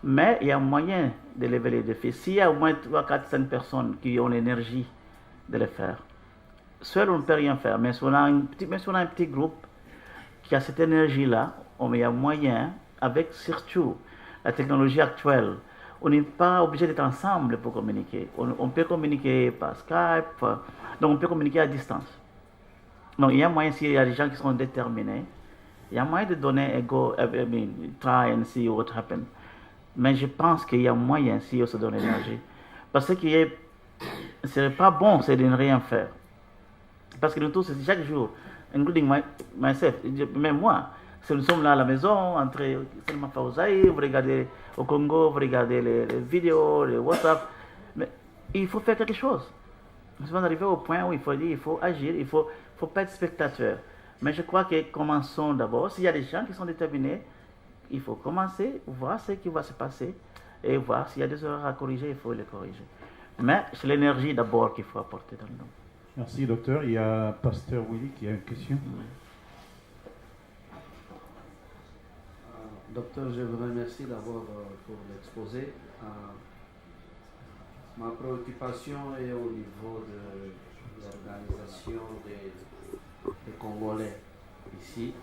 mais il y a moyen de lever les défis. S'il y a au moins 3, 4, 5 personnes qui ont l'énergie de le faire, seul on ne peut rien faire, mais si on a un petit groupe qui a cette énergie-là, il y a moyen, avec surtout la technologie actuelle, on n'est pas obligé d'être ensemble pour communiquer. On peut communiquer par Skype, donc on peut communiquer à distance. Donc il y a moyen, s'il y a des gens qui sont déterminés, il y a moyen de donner un go, try and see what happens. Mais je pense qu'il y a moyen, si on se donne l'énergie. Parce que ce ne serait pas bon, c'est de ne rien faire. Parce que nous tous, c'est chaque jour, including myself, même moi, si nous sommes là à la maison, entre seulement Fawzaï, vous regardez au Congo, vous regardez les vidéos, les WhatsApp, mais il faut faire quelque chose. Nous sommes arrivés au point où il faut dire, il faut agir, il ne faut pas être spectateur. Mais je crois que commençons d'abord. S'il y a des gens qui sont déterminés, il faut commencer, voir ce qui va se passer et voir s'il y a des erreurs à corriger, il faut les corriger. Mais c'est l'énergie d'abord qu'il faut apporter dans le monde. Merci, docteur. Il y a Pasteur Willy qui a une question. Docteur, je vous remercie d'abord pour l'exposé. Ma préoccupation est au niveau de l'organisation des Congolais ici.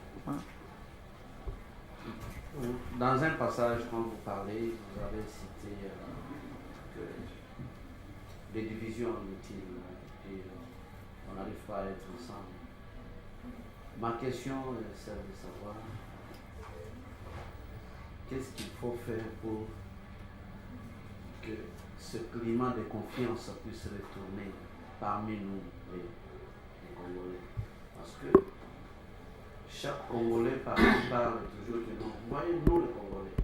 Dans un passage, quand vous parlez, vous avez cité que les divisions inutiles et on n'arrive pas à être ensemble. Ma question est celle de savoir qu'est-ce qu'il faut faire pour que ce climat de confiance puisse retourner parmi nous, les Congolais. Parce que chaque Congolais parle toujours que non. Vous voyez, nous les Congolais.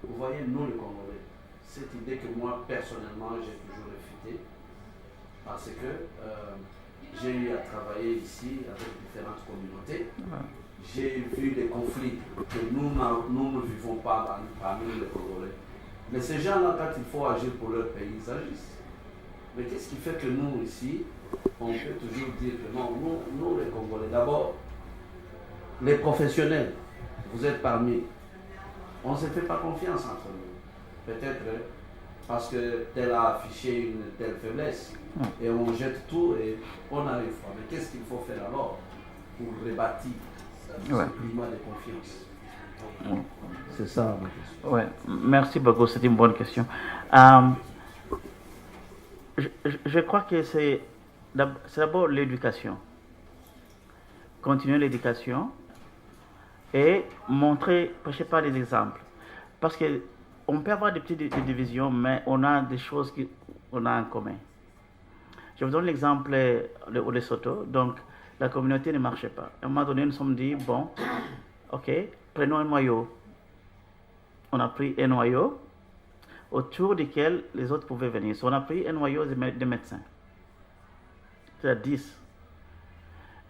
Vous voyez, nous les Congolais. Cette idée que moi, personnellement, j'ai toujours réfutée. Parce que j'ai eu à travailler ici avec différentes communautés. J'ai vu des conflits que nous ne vivons pas parmi les Congolais. Mais ces gens-là, quand il faut agir pour leur pays, ils agissent. Mais qu'est-ce qui fait que nous, ici, on peut toujours dire que non, nous les Congolais, d'abord, les professionnels, vous êtes parmi, on ne se fait pas confiance entre nous. Peut-être parce que tel a affiché une telle faiblesse, et on jette tout et on arrive. Mais qu'est-ce qu'il faut faire alors pour rebâtir ce climat de confiance? C'est ça ma question. Ouais. Merci beaucoup, c'est une bonne question. Je crois que c'est d'abord l'éducation. Continuer l'éducation et montrer, prêcher par des exemples. Parce qu'on peut avoir des petites divisions, mais on a des choses qu'on a en commun. Je vous donne l'exemple au Lesotho. Donc, la communauté ne marchait pas. À un moment donné, nous nous sommes dit, bon, ok, prenons un noyau. On a pris un noyau autour duquel les autres pouvaient venir. So, on a pris un noyau de médecins. C'est-à-dire 10.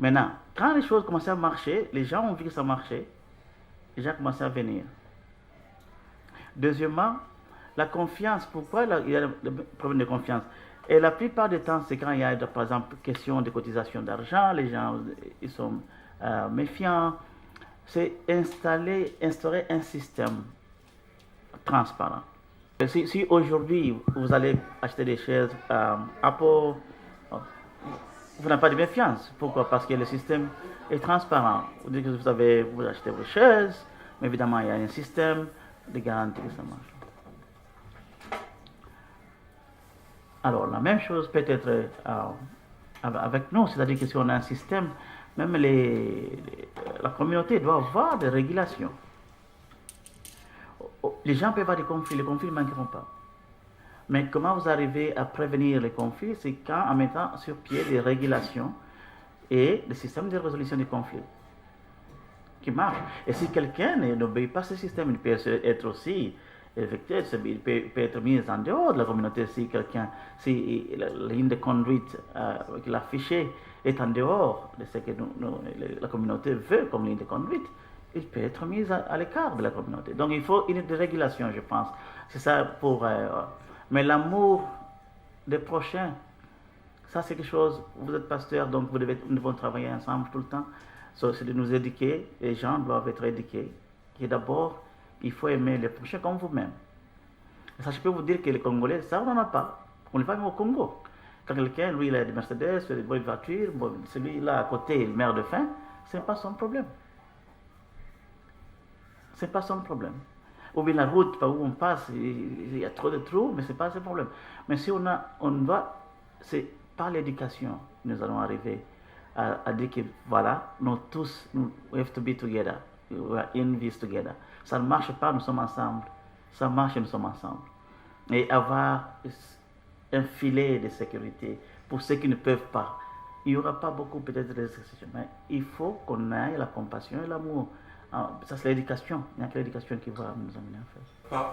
Maintenant, quand les choses commençaient à marcher, les gens ont vu que ça marchait, les gens commençaient à venir. Deuxièmement, la confiance. Pourquoi il y a le problème de confiance? Et la plupart du temps, c'est quand il y a, par exemple, question de cotisation d'argent, les gens ils sont méfiants. C'est instaurer un système transparent. Si aujourd'hui, vous allez acheter des chaises Apple, vous n'avez pas de méfiance. Pourquoi? Parce que le système est transparent. Vous dites que vous achetez vos chaises, mais évidemment, il y a un système de garantir que ça marche. Alors, la même chose peut être avec nous, c'est-à-dire que si on a un système, même la communauté doit avoir des régulations. Les gens peuvent avoir des conflits, les conflits ne manqueront pas. Mais comment vous arrivez à prévenir les conflits, c'est en mettant sur pied des régulations et des systèmes de résolution des conflits qui marchent. Et si quelqu'un n'obéit pas à ce système, il peut être aussi effectué, il peut être mis en dehors de la communauté si la ligne de conduite qu'il a affichée est en dehors de ce que la communauté veut comme ligne de conduite, il peut être mis à l'écart de la communauté. Donc il faut une régulation, je pense. C'est ça pour... mais l'amour des prochains, ça c'est quelque chose, vous êtes pasteur, donc nous devons travailler ensemble tout le temps. C'est de nous éduquer, les gens doivent être éduqués. Et d'abord, il faut aimer les prochains comme vous-même. Ça, je peux vous dire que les Congolais, ça on n'en a pas. On le voit même au Congo. Quand quelqu'un, lui, il a des Mercedes, des bonnes voitures, celui-là à côté, il meurt de faim, ce n'est pas son problème. Ce n'est pas son problème. Ou bien la route par où on passe, il y a trop de trous, mais ce n'est pas son problème. Mais si c'est par l'éducation que nous allons arriver à dire que voilà, nous tous, we have to be together, we are in this together. Ça ne marche pas, nous sommes ensemble. Ça marche, nous sommes ensemble. Et avoir un filet de sécurité pour ceux qui ne peuvent pas. Il n'y aura pas beaucoup peut-être de restrictions, mais il faut qu'on ait la compassion et l'amour. Ça c'est l'éducation. Il n'y a que l'éducation qui va nous amener à faire.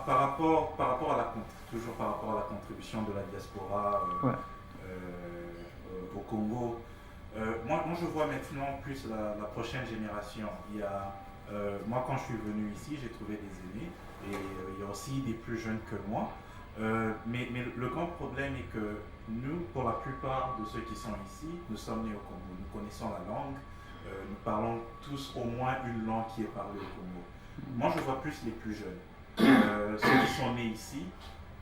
Par rapport à toujours par rapport à la contribution de la diaspora au Congo, moi je vois maintenant plus la prochaine génération. Moi quand je suis venu ici, j'ai trouvé des aînés et il y a aussi des plus jeunes que moi. Mais le grand problème est que nous, pour la plupart de ceux qui sont ici, nous sommes nés au Congo, nous connaissons la langue, nous parlons tous au moins une langue qui est parlée au Congo. Moi je vois plus les plus jeunes, ceux qui sont nés ici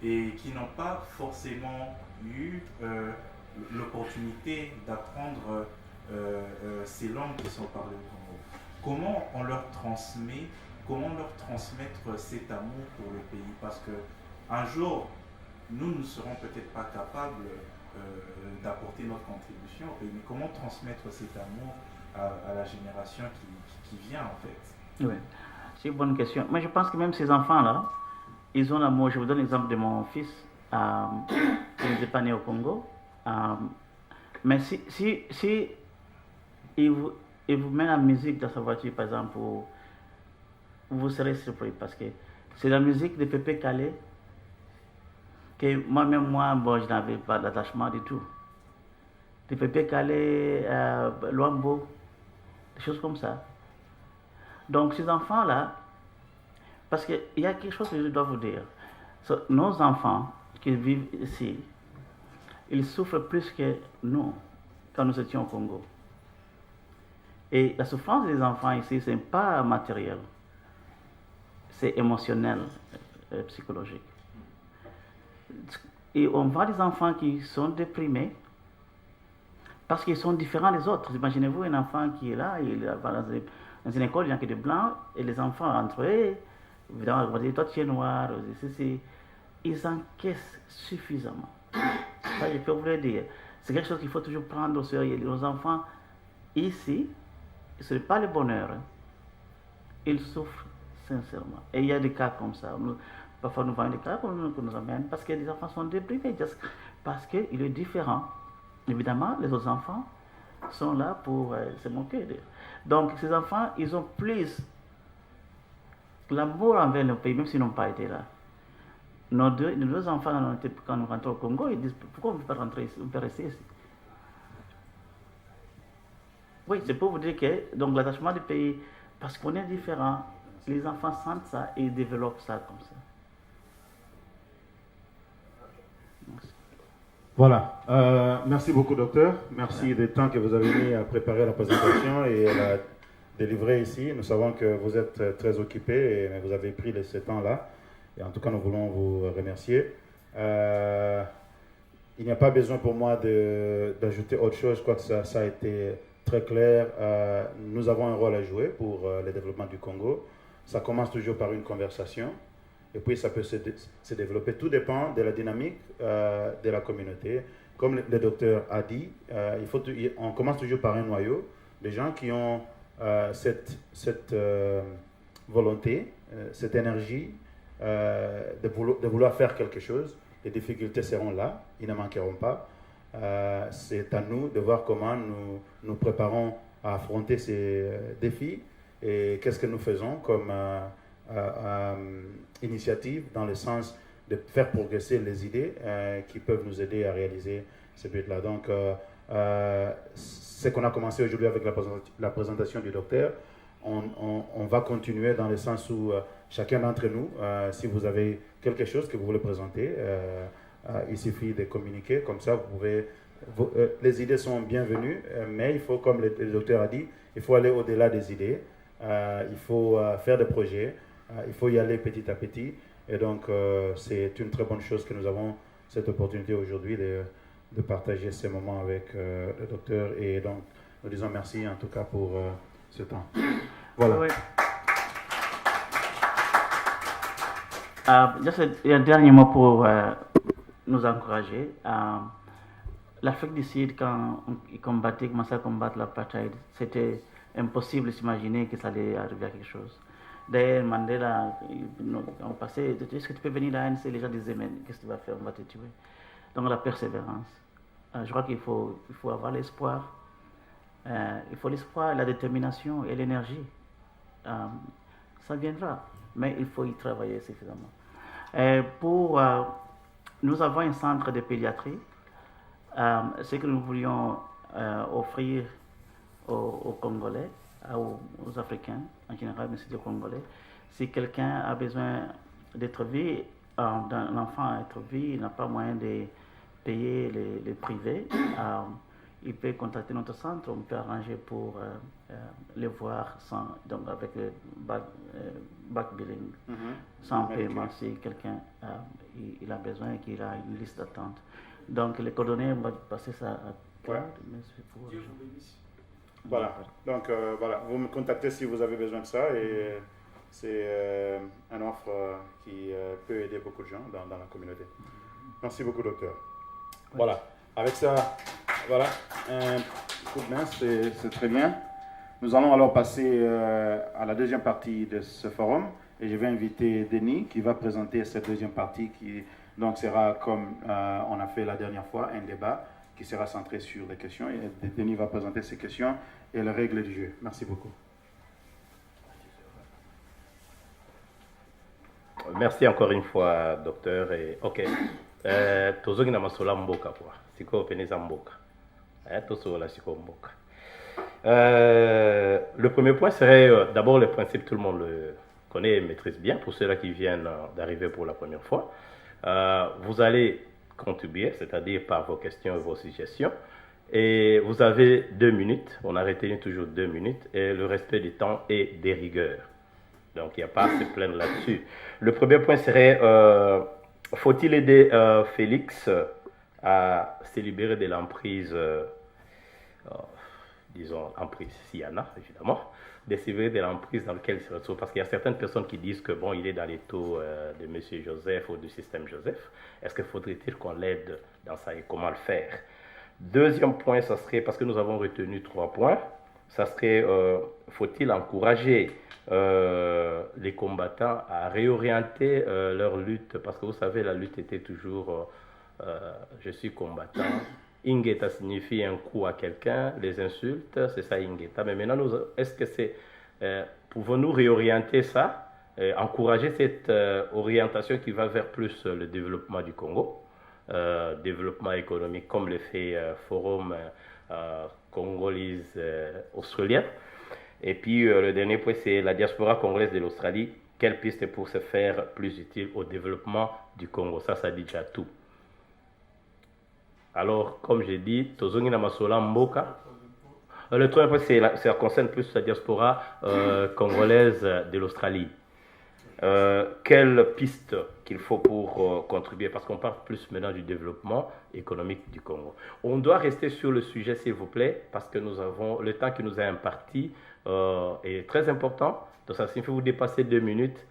et qui n'ont pas forcément eu l'opportunité d'apprendre ces langues qui sont parlées au Congo. Comment leur transmettre cet amour pour le pays? Parce que un jour, nous ne serons peut-être pas capables d'apporter notre contribution au pays, mais comment transmettre cet amour à la génération qui vient en fait? Oui, c'est une bonne question. Mais je pense que même ces enfants-là, ils ont l'amour. Je vous donne l'exemple de mon fils, qui n'était pas né au Congo. Mais si il vous met la musique dans sa voiture, par exemple, vous serez surpris parce que c'est la musique de Pépé Calais que moi-même, je n'avais pas d'attachement du tout. De Pépé Calais, Luambo, des choses comme ça. Donc ces enfants-là, parce qu'il y a quelque chose que je dois vous dire. Nos enfants qui vivent ici, ils souffrent plus que nous quand nous étions au Congo. Et la souffrance des enfants ici, ce n'est pas matériel, c'est émotionnel, psychologique. Et on voit des enfants qui sont déprimés parce qu'ils sont différents des autres. Imaginez-vous un enfant qui est là, il va dans une école, il n'y a que des blancs, et les enfants entre eux, évidemment, on va dire, toi tu es noir, ils encaissent suffisamment. Ça, je peux vous le dire. C'est quelque chose qu'il faut toujours prendre au sérieux. Les enfants, ici, ce n'est pas le bonheur. Ils souffrent sincèrement. Et il y a des cas comme ça. Parfois, nous voyons des cas qu'on nous amène parce que les enfants sont déprimés, parce qu'il est différent. Évidemment, les autres enfants sont là pour se moquer d'eux. Donc, ces enfants, ils ont plus l'amour envers le pays, même s'ils n'ont pas été là. Nos deux enfants, quand nous rentrons au Congo, ils disent pourquoi on ne peut pas rentrer ici, on peut rester ici. Oui, c'est pour vous dire que donc l'attachement du pays, parce qu'on est différent, les enfants sentent ça et ils développent ça comme ça. Merci. Voilà. Merci beaucoup, docteur. Merci du temps que vous avez mis à préparer la présentation et à la délivrer ici. Nous savons que vous êtes très occupé et vous avez pris ce temps-là. Et en tout cas, nous voulons vous remercier. Il n'y a pas besoin pour moi d'ajouter autre chose. Je crois que ça a été très clair. Nous avons un rôle à jouer pour le développement du Congo. Ça commence toujours par une conversation. et puis ça peut se développer. Tout dépend de la dynamique de la communauté. Comme le docteur a dit, on commence toujours par un noyau, des gens qui ont cette volonté, cette énergie de vouloir faire quelque chose. Les difficultés seront là, ils ne manqueront pas. C'est à nous de voir comment nous préparons à affronter ces défis et qu'est-ce que nous faisons comme initiative dans le sens de faire progresser les idées qui peuvent nous aider à réaliser ce but-là. Donc, ce qu'on a commencé aujourd'hui avec la présentation du docteur, on va continuer dans le sens où chacun d'entre nous, si vous avez quelque chose que vous voulez présenter, il suffit de communiquer, comme ça vous pouvez... les idées sont bienvenues, mais il faut, comme le docteur a dit, il faut aller au-delà des idées, il faut faire des projets, il faut y aller petit à petit, et donc c'est une très bonne chose que nous avons cette opportunité aujourd'hui de partager ces moments avec le docteur, et donc nous disons merci en tout cas pour ce temps. Voilà. Oui. Juste un dernier mot pour nous encourager. L'Afrique du Sud, quand ils commençaient à combattre l'apartheid, c'était impossible de s'imaginer que ça allait arriver à quelque chose. D'ailleurs, Mandela, on passait, est-ce que tu peux venir à l'ANC? Les gens disaient, mais qu'est-ce que tu vas faire? On va te tuer. Donc la persévérance. Je crois qu'il faut avoir l'espoir. Il faut l'espoir, la détermination et l'énergie. Ça viendra, mais il faut y travailler suffisamment. Nous avons un centre de pédiatrie. Ce que nous voulions offrir aux Congolais, aux Africains en général, mais c'est aux Congolais, si quelqu'un a besoin d'être vu, l'enfant à être vu, il n'a pas moyen de payer les privés, il peut contacter notre centre, on peut arranger pour les voir donc avec le back billing, sans paiement si quelqu'un il a besoin et qu'il a une liste d'attente. Donc les coordonnées, on va passer ça à toi. Ouais. Voilà, donc voilà, vous me contactez si vous avez besoin de ça, et c'est une offre qui peut aider beaucoup de gens dans la communauté. Merci beaucoup, docteur. Voilà, avec ça, voilà, un coup de main, c'est très bien. Nous allons alors passer à la deuxième partie de ce forum, et je vais inviter Denis qui va présenter cette deuxième partie qui donc sera, comme on a fait la dernière fois, un débat qui sera centré sur les questions, et Denis va présenter ces questions et les règles du jeu. Merci beaucoup. Merci encore une fois, docteur. Et, ok. Tozogi na masola mboka kwa. Siko peneza mboka. Tosola siko mboka. Le premier point serait d'abord le principe, tout le monde le connaît et maîtrise bien, pour ceux-là qui viennent d'arriver pour la première fois. Vous allez contribuer, c'est-à-dire par vos questions et vos suggestions. Et vous avez 2 minutes, on a retenu toujours 2 minutes, et le respect du temps est des rigueurs. Donc il n'y a pas à se plaindre là-dessus. Le premier point serait, faut-il aider Félix à se libérer de l'emprise, disons, emprise Siana, évidemment, de se libérer de l'emprise dans laquelle il se retrouve. Parce qu'il y a certaines personnes qui disent que, bon, il est dans les taux de M. Joseph ou du système Joseph. Est-ce que faudrait-il qu'on l'aide dans ça et comment le faire? Deuxième point, ça serait, parce que nous avons retenu 3 points, ça serait, faut-il encourager les combattants à réorienter leur lutte? Parce que vous savez, la lutte était toujours, je suis combattant. Ingeta signifie un coup à quelqu'un, les insultes, c'est ça Ingeta. Mais maintenant, est-ce que c'est, pouvons-nous réorienter ça, encourager cette orientation qui va vers plus le développement du Congo? Développement économique comme le fait Forum congolais australien. Et puis le dernier point, c'est la diaspora congolaise de l'Australie. Quelle piste pour se faire plus utile au développement du Congo? Ça dit déjà tout. Alors, comme j'ai dit, Tozongi na masola mboka. Le troisième point, ça concerne plus la diaspora congolaise de l'Australie. Quelle piste qu'il faut pour contribuer, parce qu'on parle plus maintenant du développement économique du Congo. On doit rester sur le sujet, s'il vous plaît, parce que nous avons le temps qui nous est imparti est très important. Donc ça signifie que vous dépassez 2 minutes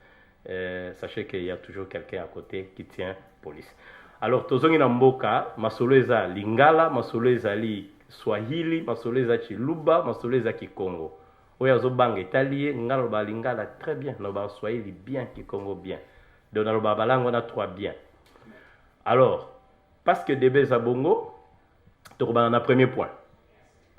sachez qu'il y a toujours quelqu'un à côté qui tient police. Alors, tozongi na mboka, masolo eza lingala, masolo ezali swahili, masolo eza chiluba, masolo eza kikongo. Oyo azobanga italie, ngalo ba lingala très bien, no ba swahili bien, kikongo bien. Donc, na ba balango na trois bien. Alors, parce que debe za bongo, tokobana na premier point.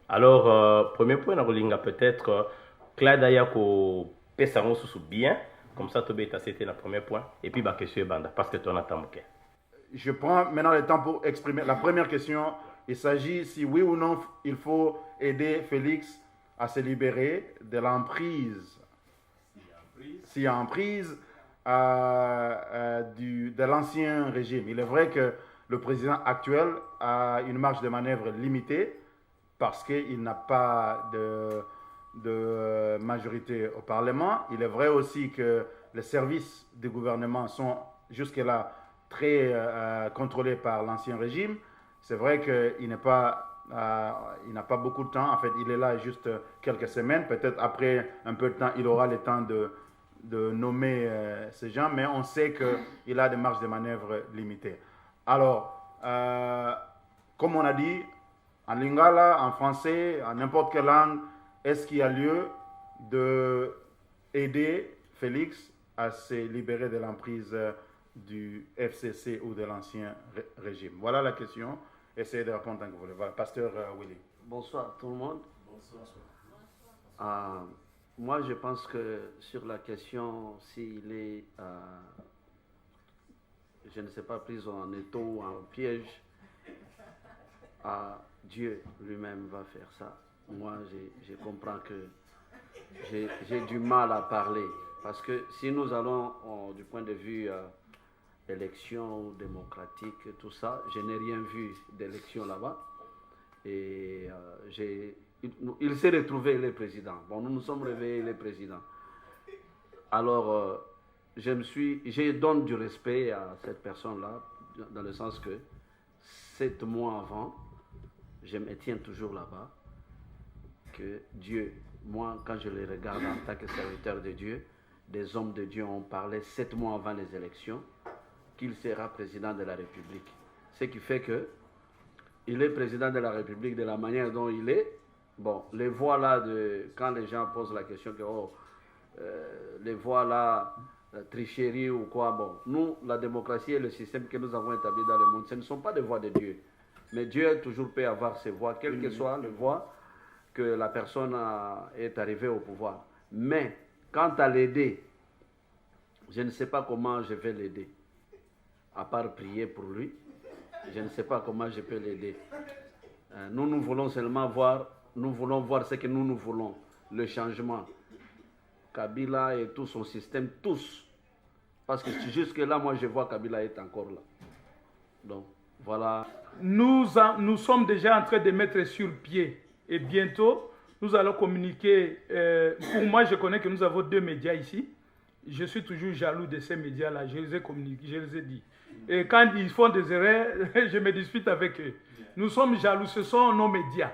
Alors, premier point, na kolinga peut-être Claude Yako pesango susu bien, comme ça tobeta c'était le premier point, et puis ba question banda parce que tu en attends moké. Je prends maintenant le temps pour exprimer la première question. Il s'agit si oui ou non il faut aider Félix à se libérer de l'emprise, s'il y a emprise de l'ancien régime. Il est vrai que le président actuel a une marge de manœuvre limitée parce qu'il n'a pas de majorité au Parlement. Il est vrai aussi que les services du gouvernement sont jusque-là très contrôlés par l'ancien régime. C'est vrai qu'il n'a pas beaucoup de temps. En fait, il est là juste quelques semaines. Peut-être après un peu de temps, il aura le temps de nommer ces gens, mais on sait qu'il a des marges de manœuvre limitées. Alors, comme on a dit, en lingala, en français, en n'importe quelle langue, est-ce qu'il y a lieu d'aider Félix à se libérer de l'emprise du FCC ou de l'ancien régime? Voilà la question. Essayez de répondre tant que vous voulez. Voilà, Pasteur Willy. Bonsoir tout le monde. Moi, je pense que sur la question s'il est, je ne sais pas, pris en étau ou en piège, Dieu lui-même va faire ça. Moi, je comprends que j'ai du mal à parler. Parce que si nous allons du point de vue élection démocratique, tout ça, je n'ai rien vu d'élection là-bas. Et il s'est retrouvé le président. Bon, nous nous sommes réveillés les présidents. Alors, je donne du respect à cette personne-là, dans le sens que 7 mois avant, je me tiens toujours là-bas, que Dieu, moi, quand je les regarde en tant que serviteur de Dieu, des hommes de Dieu ont parlé 7 mois avant les élections, qu'il sera président de la République. Ce qui fait que il est président de la République de la manière dont il est. Bon, les voix là, quand les gens posent la question que les voix là, tricherie ou quoi, bon, nous, la démocratie et le système que nous avons établi dans le monde, ce ne sont pas des voix de Dieu. Mais Dieu toujours peut avoir ses voix, quelle que soit les voix que la personne est arrivée au pouvoir. Mais, quant à l'aider, je ne sais pas comment je vais l'aider. À part prier pour lui, je ne sais pas comment je peux l'aider. Nous voulons seulement voir, ce que nous voulons, le changement. Kabila et tout son système, tous. Parce que jusque-là, moi, je vois Kabila est encore là. Donc, voilà. Nous sommes déjà en train de mettre sur pied. Et bientôt, nous allons communiquer. Pour moi, je connais que nous avons 2 médias ici. Je suis toujours jaloux de ces médias-là. Je les ai communiqués, je les ai dit. Et quand ils font des erreurs, je me dispute avec eux. Nous sommes jaloux, ce sont nos médias.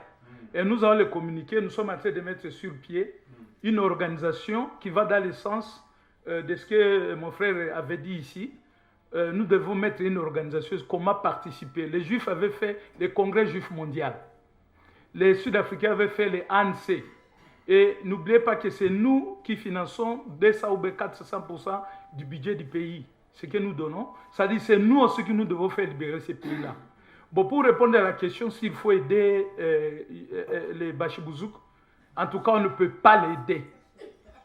Et nous allons les communiquer. Nous sommes en train de mettre sur pied une organisation qui va dans le sens de ce que mon frère avait dit ici. Nous devons mettre une organisation, comment participer. Les Juifs avaient fait le Congrès Juif mondial. Les Sud-Africains avaient fait les ANC. Et n'oubliez pas que c'est nous qui finançons 200 ou 400% du budget du pays. Ce que nous donnons, c'est-à-dire c'est nous aussi qui nous devons faire libérer ces pays-là. Bon, pour répondre à la question s'il faut aider les Bachibouzouk, en tout cas, on ne peut pas l'aider.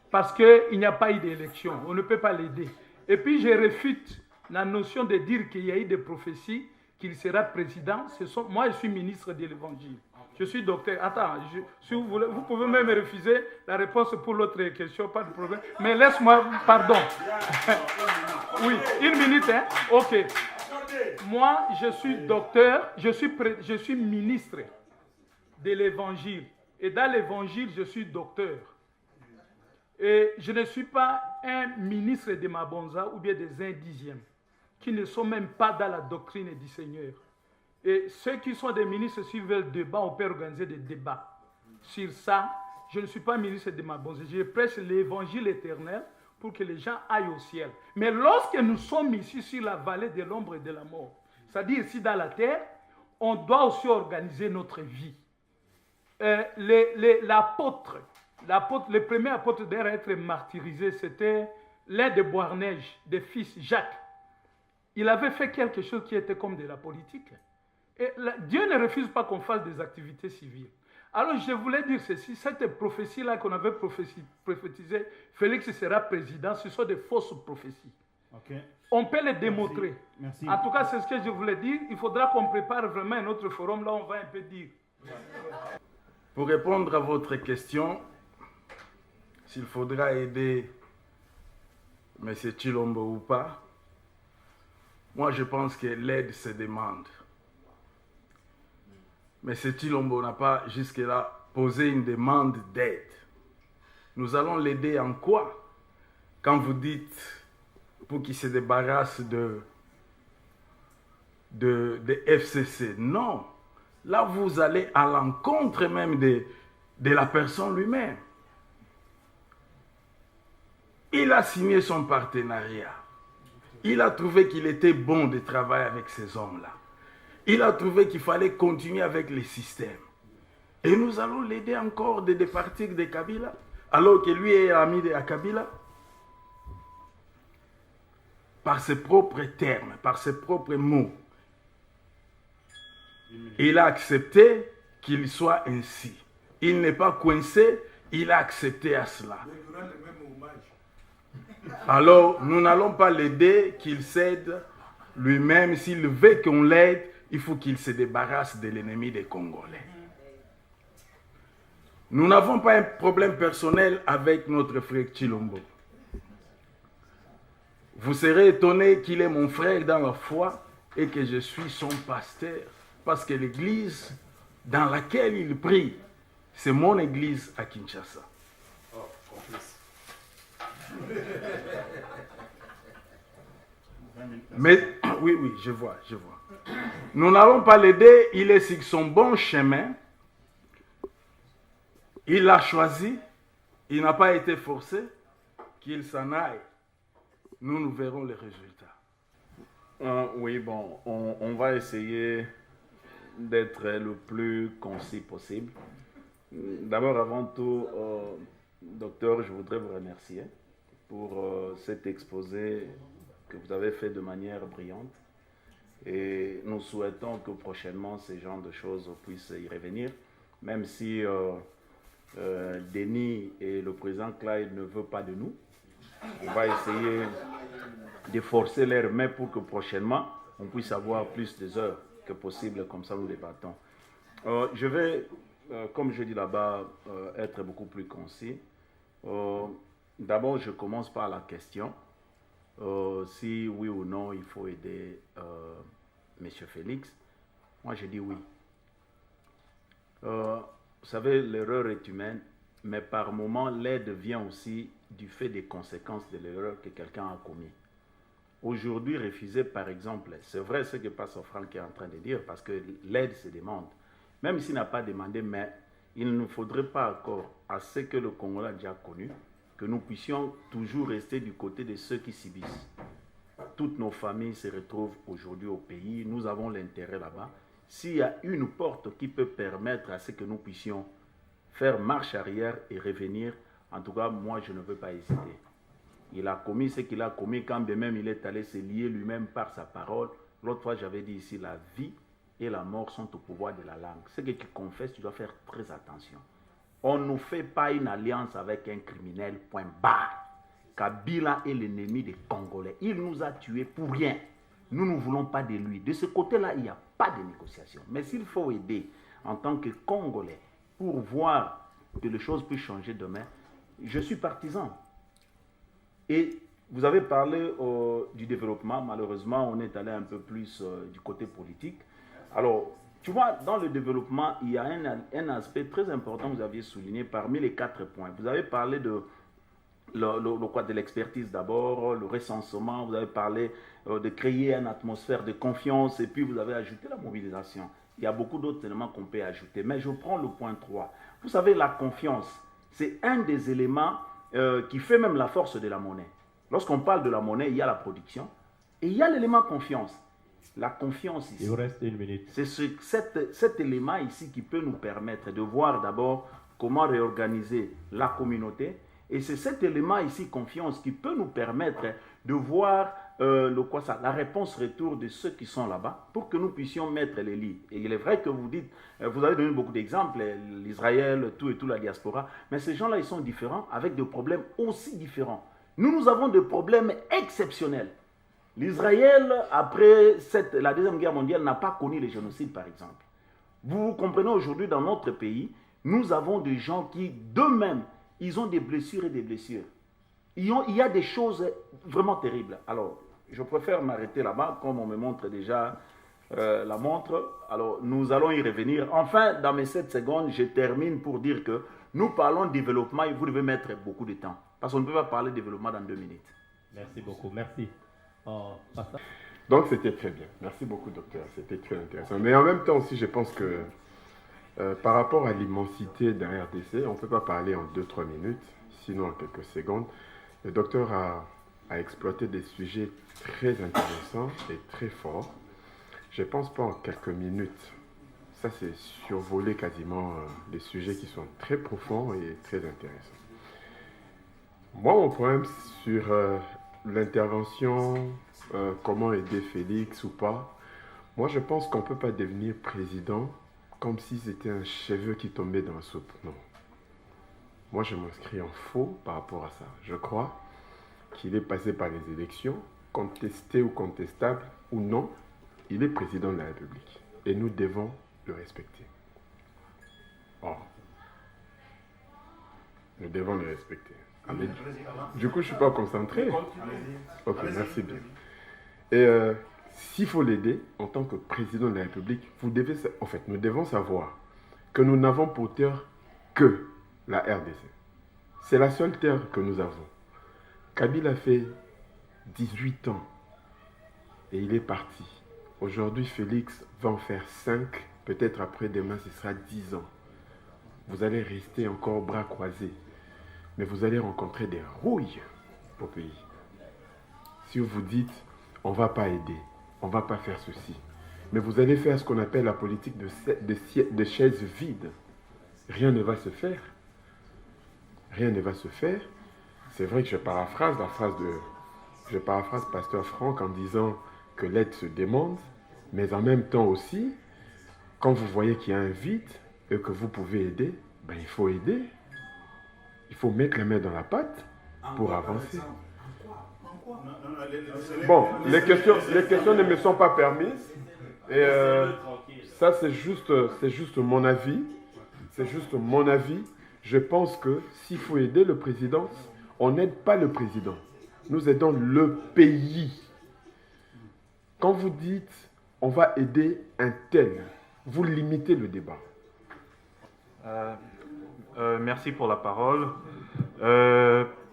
Parce qu'il n'y a pas eu d'élection. On ne peut pas l'aider. Et puis, je réfute la notion de dire qu'il y a eu des prophéties, qu'il sera président. Moi, je suis ministre de l'Évangile. Je suis docteur. Attends, si vous voulez, vous pouvez même refuser la réponse pour l'autre question, pas de problème. Mais laisse-moi, pardon. Oui, 1 minute, hein? Ok. Moi, je suis docteur, je suis ministre de l'Évangile. Et dans l'Évangile, je suis docteur. Et je ne suis pas un ministre de Mabonza ou bien des indigènes qui ne sont même pas dans la doctrine du Seigneur. Et ceux qui sont des ministres, s'ils veulent débat, on peut organiser des débats. Sur ça, je ne suis pas ministre de Mabonza. Je prêche l'évangile éternel pour que les gens aillent au ciel. Mais lorsque nous sommes ici sur la vallée de l'ombre et de la mort, c'est-à-dire ici dans la terre, on doit aussi organiser notre vie. L'apôtre, le premier apôtre d'ailleurs à être martyrisé, c'était l'un des Boanerges, des fils Jacques. Il avait fait quelque chose qui était comme de la politique. Et Dieu ne refuse pas qu'on fasse des activités civiles. Alors je voulais dire ceci, cette prophétie-là qu'on avait prophétisée, Félix sera président, ce sont des fausses prophéties. Okay. On peut les démontrer. Merci. En tout cas, c'est ce que je voulais dire. Il faudra qu'on prépare vraiment un autre forum, là on va un peu dire. Pour répondre à votre question, s'il faudra aider M. Chilombo ou pas, moi je pense que l'aide se demande. Mais M. Chilombo n'a pas jusque-là posé une demande d'aide. Nous allons l'aider en quoi? Quand vous dites pour qu'il se débarrasse de FCC, non. Là, vous allez à l'encontre même de la personne lui-même. Il a signé son partenariat. Il a trouvé qu'il était bon de travailler avec ces hommes-là. Il a trouvé qu'il fallait continuer avec les systèmes. Et nous allons l'aider encore de départir de Kabila, alors que lui est ami de Kabila. Par ses propres termes, par ses propres mots. Il a accepté qu'il soit ainsi. Il n'est pas coincé, il a accepté à cela. Alors, nous n'allons pas l'aider, qu'il cède lui-même. S'il veut qu'on l'aide, il faut qu'il se débarrasse de l'ennemi des Congolais. Nous n'avons pas un problème personnel avec notre frère Chilombo. Vous serez étonné qu'il est mon frère dans la foi et que je suis son pasteur. Parce que l'église dans laquelle il prie, c'est mon église à Kinshasa. Oh, complice. Mais, oui, je vois. Nous n'allons pas l'aider, il est sur son bon chemin. Il l'a choisi, il n'a pas été forcé, qu'il s'en aille. Nous verrons les résultats. Oui, bon, on va essayer d'être le plus concis possible. D'abord, avant tout, docteur, je voudrais vous remercier pour cet exposé que vous avez fait de manière brillante. Et nous souhaitons que prochainement, ces genres de choses puissent y revenir, même si Denis et le président Clyde ne veulent pas de nous. On va essayer de forcer leurs mains pour que prochainement, on puisse avoir plus de heures que possible, comme ça nous débattons. Je vais, comme je dis là-bas, être beaucoup plus concis. D'abord, je commence par la question. Si oui ou non, il faut aider M. Félix. Moi, je dis oui. Vous savez, l'erreur est humaine, mais par moment, l'aide vient aussi du fait des conséquences de l'erreur que quelqu'un a commis. Aujourd'hui, refuser, par exemple, c'est vrai ce que Pasteur Franck est en train de dire, parce que l'aide se demande. Même s'il n'a pas demandé, mais il ne faudrait pas encore, à ce que le Congolais a déjà connu, que nous puissions toujours rester du côté de ceux qui subissent. Toutes nos familles se retrouvent aujourd'hui au pays, nous avons l'intérêt là-bas. S'il y a une porte qui peut permettre à ce que nous puissions faire marche arrière et revenir, en tout cas, moi, je ne veux pas hésiter. Il a commis ce qu'il a commis, quand bien même il est allé se lier lui-même par sa parole. L'autre fois, j'avais dit ici, la vie et la mort sont au pouvoir de la langue. Ce que tu confesses, tu dois faire très attention. On ne fait pas une alliance avec un criminel, point barre. Kabila est l'ennemi des Congolais. Il nous a tués pour rien. Nous ne voulons pas de lui. De ce côté-là, il n'y a pas de négociation. Mais s'il faut aider en tant que Congolais pour voir que les choses peuvent changer demain, je suis partisan. Et vous avez parlé du développement. Malheureusement, on est allé un peu plus du côté politique. Alors, tu vois, dans le développement, il y a un aspect très important que vous aviez souligné parmi les 4 points. Vous avez parlé de l'expertise d'abord, le recensement, vous avez parlé de créer une atmosphère de confiance et puis vous avez ajouté la mobilisation. Il y a beaucoup d'autres éléments qu'on peut ajouter, mais je prends le point 3. Vous savez, la confiance, c'est un des éléments qui fait même la force de la monnaie. Lorsqu'on parle de la monnaie, il y a la production et il y a l'élément confiance. La confiance ici. Il vous reste 1 minute. C'est cet élément ici qui peut nous permettre de voir d'abord comment réorganiser la communauté. Et c'est cet élément ici, confiance, qui peut nous permettre de voir la réponse retour de ceux qui sont là-bas pour que nous puissions mettre les lits. Et il est vrai que vous dites, vous avez donné beaucoup d'exemples, l'Israël, tout et tout, la diaspora, mais ces gens-là, ils sont différents avec des problèmes aussi différents. Nous avons des problèmes exceptionnels. L'Israël, après la Deuxième Guerre mondiale, n'a pas connu les génocides, par exemple. Vous comprenez, aujourd'hui, dans notre pays, nous avons des gens qui, d'eux-mêmes, ils ont des blessures et des blessures. Il y a des choses vraiment terribles. Alors, je préfère m'arrêter là-bas, comme on me montre déjà la montre. Alors, nous allons y revenir. Enfin, dans mes 7 secondes, je termine pour dire que nous parlons de développement et vous devez mettre beaucoup de temps. Parce qu'on ne peut pas parler de développement dans 2 minutes. Merci beaucoup. Merci. Donc, c'était très bien. Merci beaucoup, docteur. C'était très intéressant. Mais en même temps aussi, je pense que par rapport à l'immensité d'un RDC, on ne peut pas parler en 2-3 minutes, sinon en quelques secondes. Le docteur a exploité des sujets très intéressants et très forts. Je ne pense pas en quelques minutes. Ça, c'est survoler quasiment des sujets qui sont très profonds et très intéressants. Moi, mon problème sur l'intervention, comment aider Félix ou pas, moi, je pense qu'on ne peut pas devenir président comme si c'était un cheveu qui tombait dans la soupe. Non. Moi, je m'inscris en faux par rapport à ça. Je crois qu'il est passé par les élections, contesté ou contestable ou non, il est président de la République. Et nous devons le respecter. Or, nous devons le respecter. Du coup, je ne suis pas concentré. Ok, merci bien. Et s'il faut l'aider, en tant que président de la République, nous devons savoir que nous n'avons pour terre que la RDC. C'est la seule terre que nous avons. Kabila a fait 18 ans et il est parti. Aujourd'hui, Félix va en faire 5, peut-être après-demain, ce sera 10 ans. Vous allez rester encore bras croisés, mais vous allez rencontrer des rouilles au pays. Si vous dites, on ne va pas aider, on ne va pas faire ceci, mais vous allez faire ce qu'on appelle la politique de chaises vides, rien ne va se faire. Rien ne va se faire. C'est vrai que je paraphrase Pasteur Franck en disant que l'aide se demande, mais en même temps aussi, quand vous voyez qu'il y a un vide et que vous pouvez aider, ben il faut aider. Il faut mettre la main dans la pâte pour avancer. Bon, les questions ne me sont pas permises. Et ça, c'est juste mon avis. C'est juste mon avis. Je pense que s'il faut aider le président, on n'aide pas le président. Nous aidons le pays. Quand vous dites on va aider un tel, vous limitez le débat. Merci pour la parole.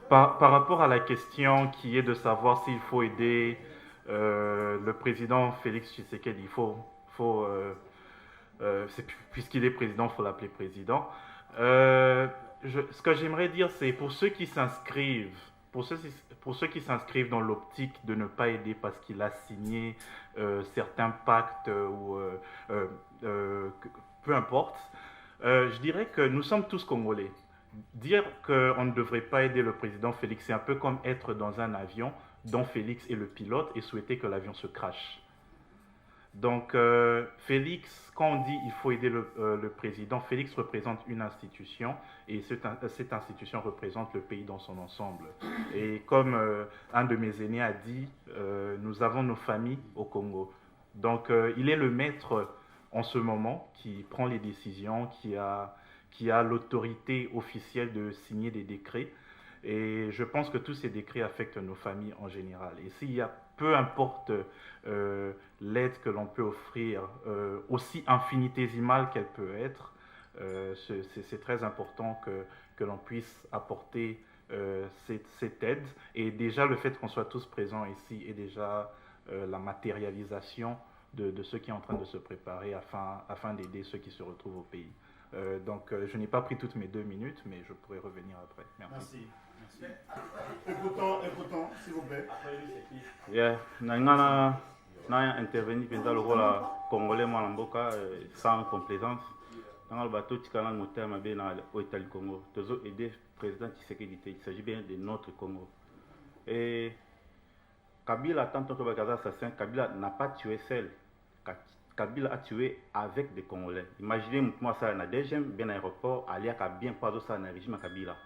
Par rapport à la question qui est de savoir s'il faut aider le président Félix Tshisekedi, puisqu'il est président, il faut l'appeler président. Ce que j'aimerais dire, c'est pour ceux qui s'inscrivent, dans l'optique de ne pas aider parce qu'il a signé certains pactes ou peu importe, je dirais que nous sommes tous Congolais. Dire qu'on ne devrait pas aider le président Félix, c'est un peu comme être dans un avion dont Félix est le pilote et souhaiter que l'avion se crache. Donc, Félix, quand on dit il faut aider le président, Félix représente une institution et cette institution représente le pays dans son ensemble. Et comme un de mes aînés a dit, nous avons nos familles au Congo. Donc, il est le maître en ce moment qui prend les décisions, qui a l'autorité officielle de signer des décrets. Et je pense que tous ces décrets affectent nos familles en général. Et s'il y a, peu importe l'aide que l'on peut offrir, aussi infinitésimale qu'elle peut être, c'est très important que l'on puisse apporter cette aide. Et déjà, le fait qu'on soit tous présents ici est déjà la matérialisation de ce qui est en train de se préparer afin d'aider ceux qui se retrouvent au pays. Donc, je n'ai pas pris toutes mes 2 minutes, mais je pourrais revenir après. Merci. Écoutons, s'il vous plaît. Yeah, na intervenir pendant le rôle congolais Malamboka sans complaisance. Dans le bateau, tu as un terme dans l'État du Congo. Tu as aidé le président Tshisekedi. Il s'agit bien de notre Congo. Et Kabila, tant que assassin, Kabila n'a pas tué seul. Kabila a tué avec des Congolais. Imaginez moi ça, na deuxième bien aéroport, aller à bien pas de ça dans le régime Kabila.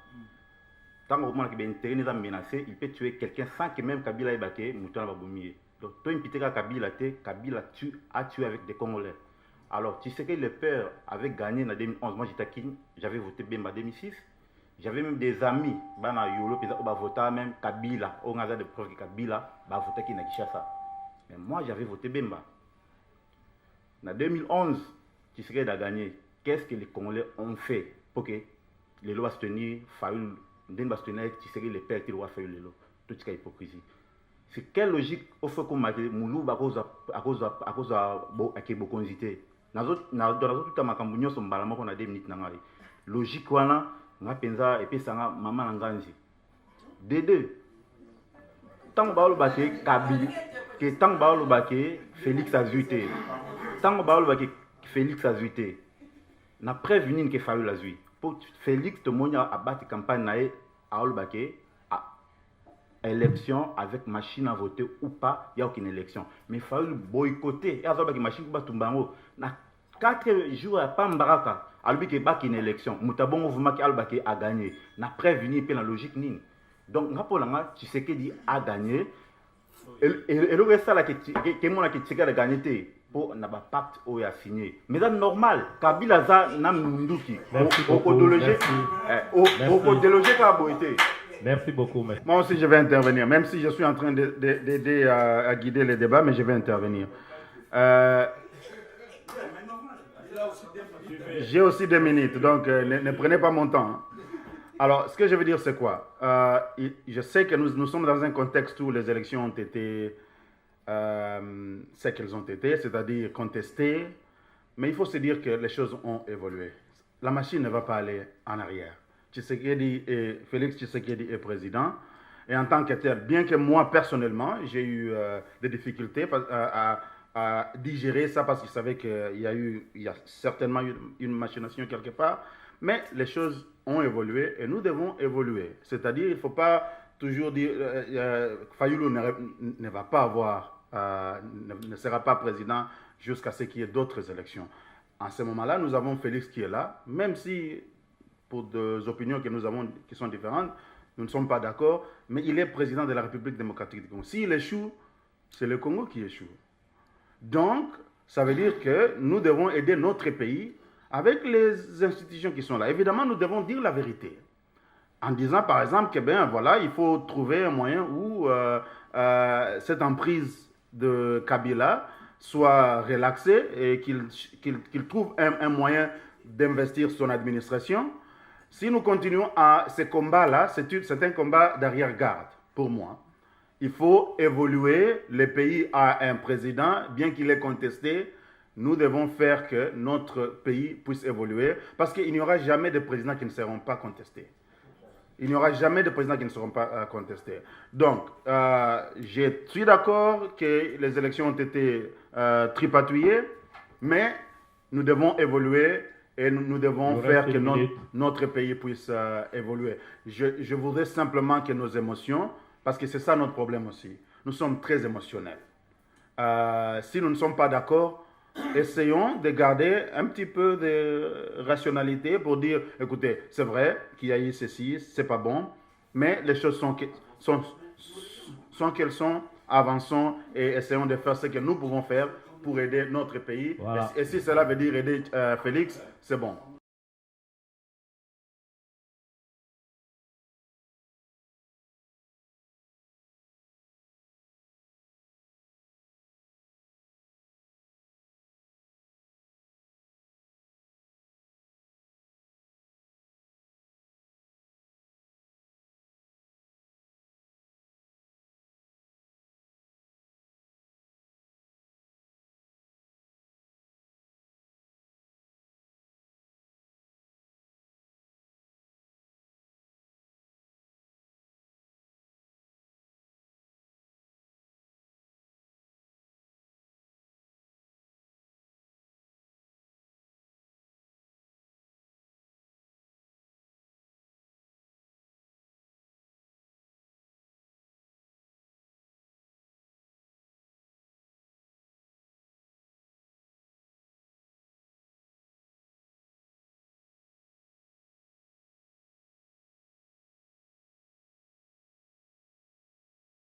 Tant que moment qui est intérêt menacé, il peut tuer quelqu'un sans que même Kabila ait baqué, Mouton va boumier. Donc, toi, une petite Kabila a tué avec des Congolais. Alors, tu sais que le père avait gagné en 2011. Moi, j'étais à Kin, j'avais voté Bemba en 2006. J'avais même des amis, Bana Yolo, qui ont voté même Kabila. On a des preuves que Kabila a voté Kinakishasa. Mais moi, j'avais voté Bemba. En 2011, tu sais qu'il a gagné. Qu'est-ce que les Congolais ont fait pour que les lois se tenir, Fayoul, tu sais que les pères qui doivent faire les lois. Tout ce qui est hypocrisie. C'est quelle logique au fait qu'on m'a dit Moulou à cause de Bokonzité. Dans les autres temps, on a 2 minutes. Logique, on a pensa et puis ça a maman Nganzi. Deux. Tant que Kabila, que tant que Félix a zuité. Tant que Félix a zuité. Na prévenu que Fayou l'a zuité. Pour Félix, tout le monde a battu campagne à Olbake. Élection avec machine à voter ou pas, il n'y a aucune élection. Mais il faut boycotter. Il y a une machine qui va tomber en haut. Dans 4 jours, il n'y a pas de baraka. Alors, il y a une élection. Moutabon mouvement qui a gagné. N'a prévenu la logique. Donc, tu sais qu'il a gagné. Et le reste, c'est moi qui a gagné. Pour n'a pas pacte où il a signé. Mais c'est normal. Kabila n'a pas de Merci beaucoup. Moi aussi, je vais intervenir, même si je suis en train d'aider à guider les débats, mais je vais intervenir. J'ai aussi 2 minutes, donc ne prenez pas mon temps. Alors, ce que je veux dire, c'est quoi? Je sais que nous sommes dans un contexte où les élections ont été ce qu'elles ont été, c'est-à-dire contestées, mais il faut se dire que les choses ont évolué. La machine ne va pas aller en arrière. Félix Tshisekedi est président. Et en tant que tel, bien que moi, personnellement, j'ai eu des difficultés à digérer ça parce que je savais qu'il y a certainement une machination quelque part. Mais les choses ont évolué et nous devons évoluer. C'est-à-dire, il ne faut pas toujours dire Fayoulou ne va pas avoir, ne sera pas président jusqu'à ce qu'il y ait d'autres élections. En ce moment-là, nous avons Félix qui est là, même si pour des opinions que nous avons qui sont différentes, nous ne sommes pas d'accord, mais il est président de la République démocratique du Congo. S'il échoue, c'est le Congo qui échoue. Donc, ça veut dire que nous devons aider notre pays avec les institutions qui sont là. Évidemment, nous devons dire la vérité. En disant, par exemple, que il faut trouver un moyen où cette emprise de Kabila soit relaxée et qu'il trouve un moyen d'investir son administration. Si nous continuons à ce combat-là, c'est un combat d'arrière-garde pour moi. Il faut évoluer. Le pays a un président, bien qu'il est contesté. Nous devons faire que notre pays puisse évoluer parce qu'il n'y aura jamais de présidents qui ne seront pas contestés. Il n'y aura jamais de présidents qui ne seront pas contestés. Donc, je suis d'accord que les élections ont été tripatouillées, mais nous devons évoluer. Et nous devons faire que notre pays puisse évoluer. Je voudrais simplement que nos émotions, parce que c'est ça notre problème aussi, nous sommes très émotionnels. Si nous ne sommes pas d'accord, essayons de garder un petit peu de rationalité pour dire, écoutez, c'est vrai qu'il y a eu ceci, c'est pas bon, mais les choses sont qu'elles sont, avançons et essayons de faire ce que nous pouvons faire pour aider notre pays. Voilà. Et si cela veut dire aider Félix, c'est bon.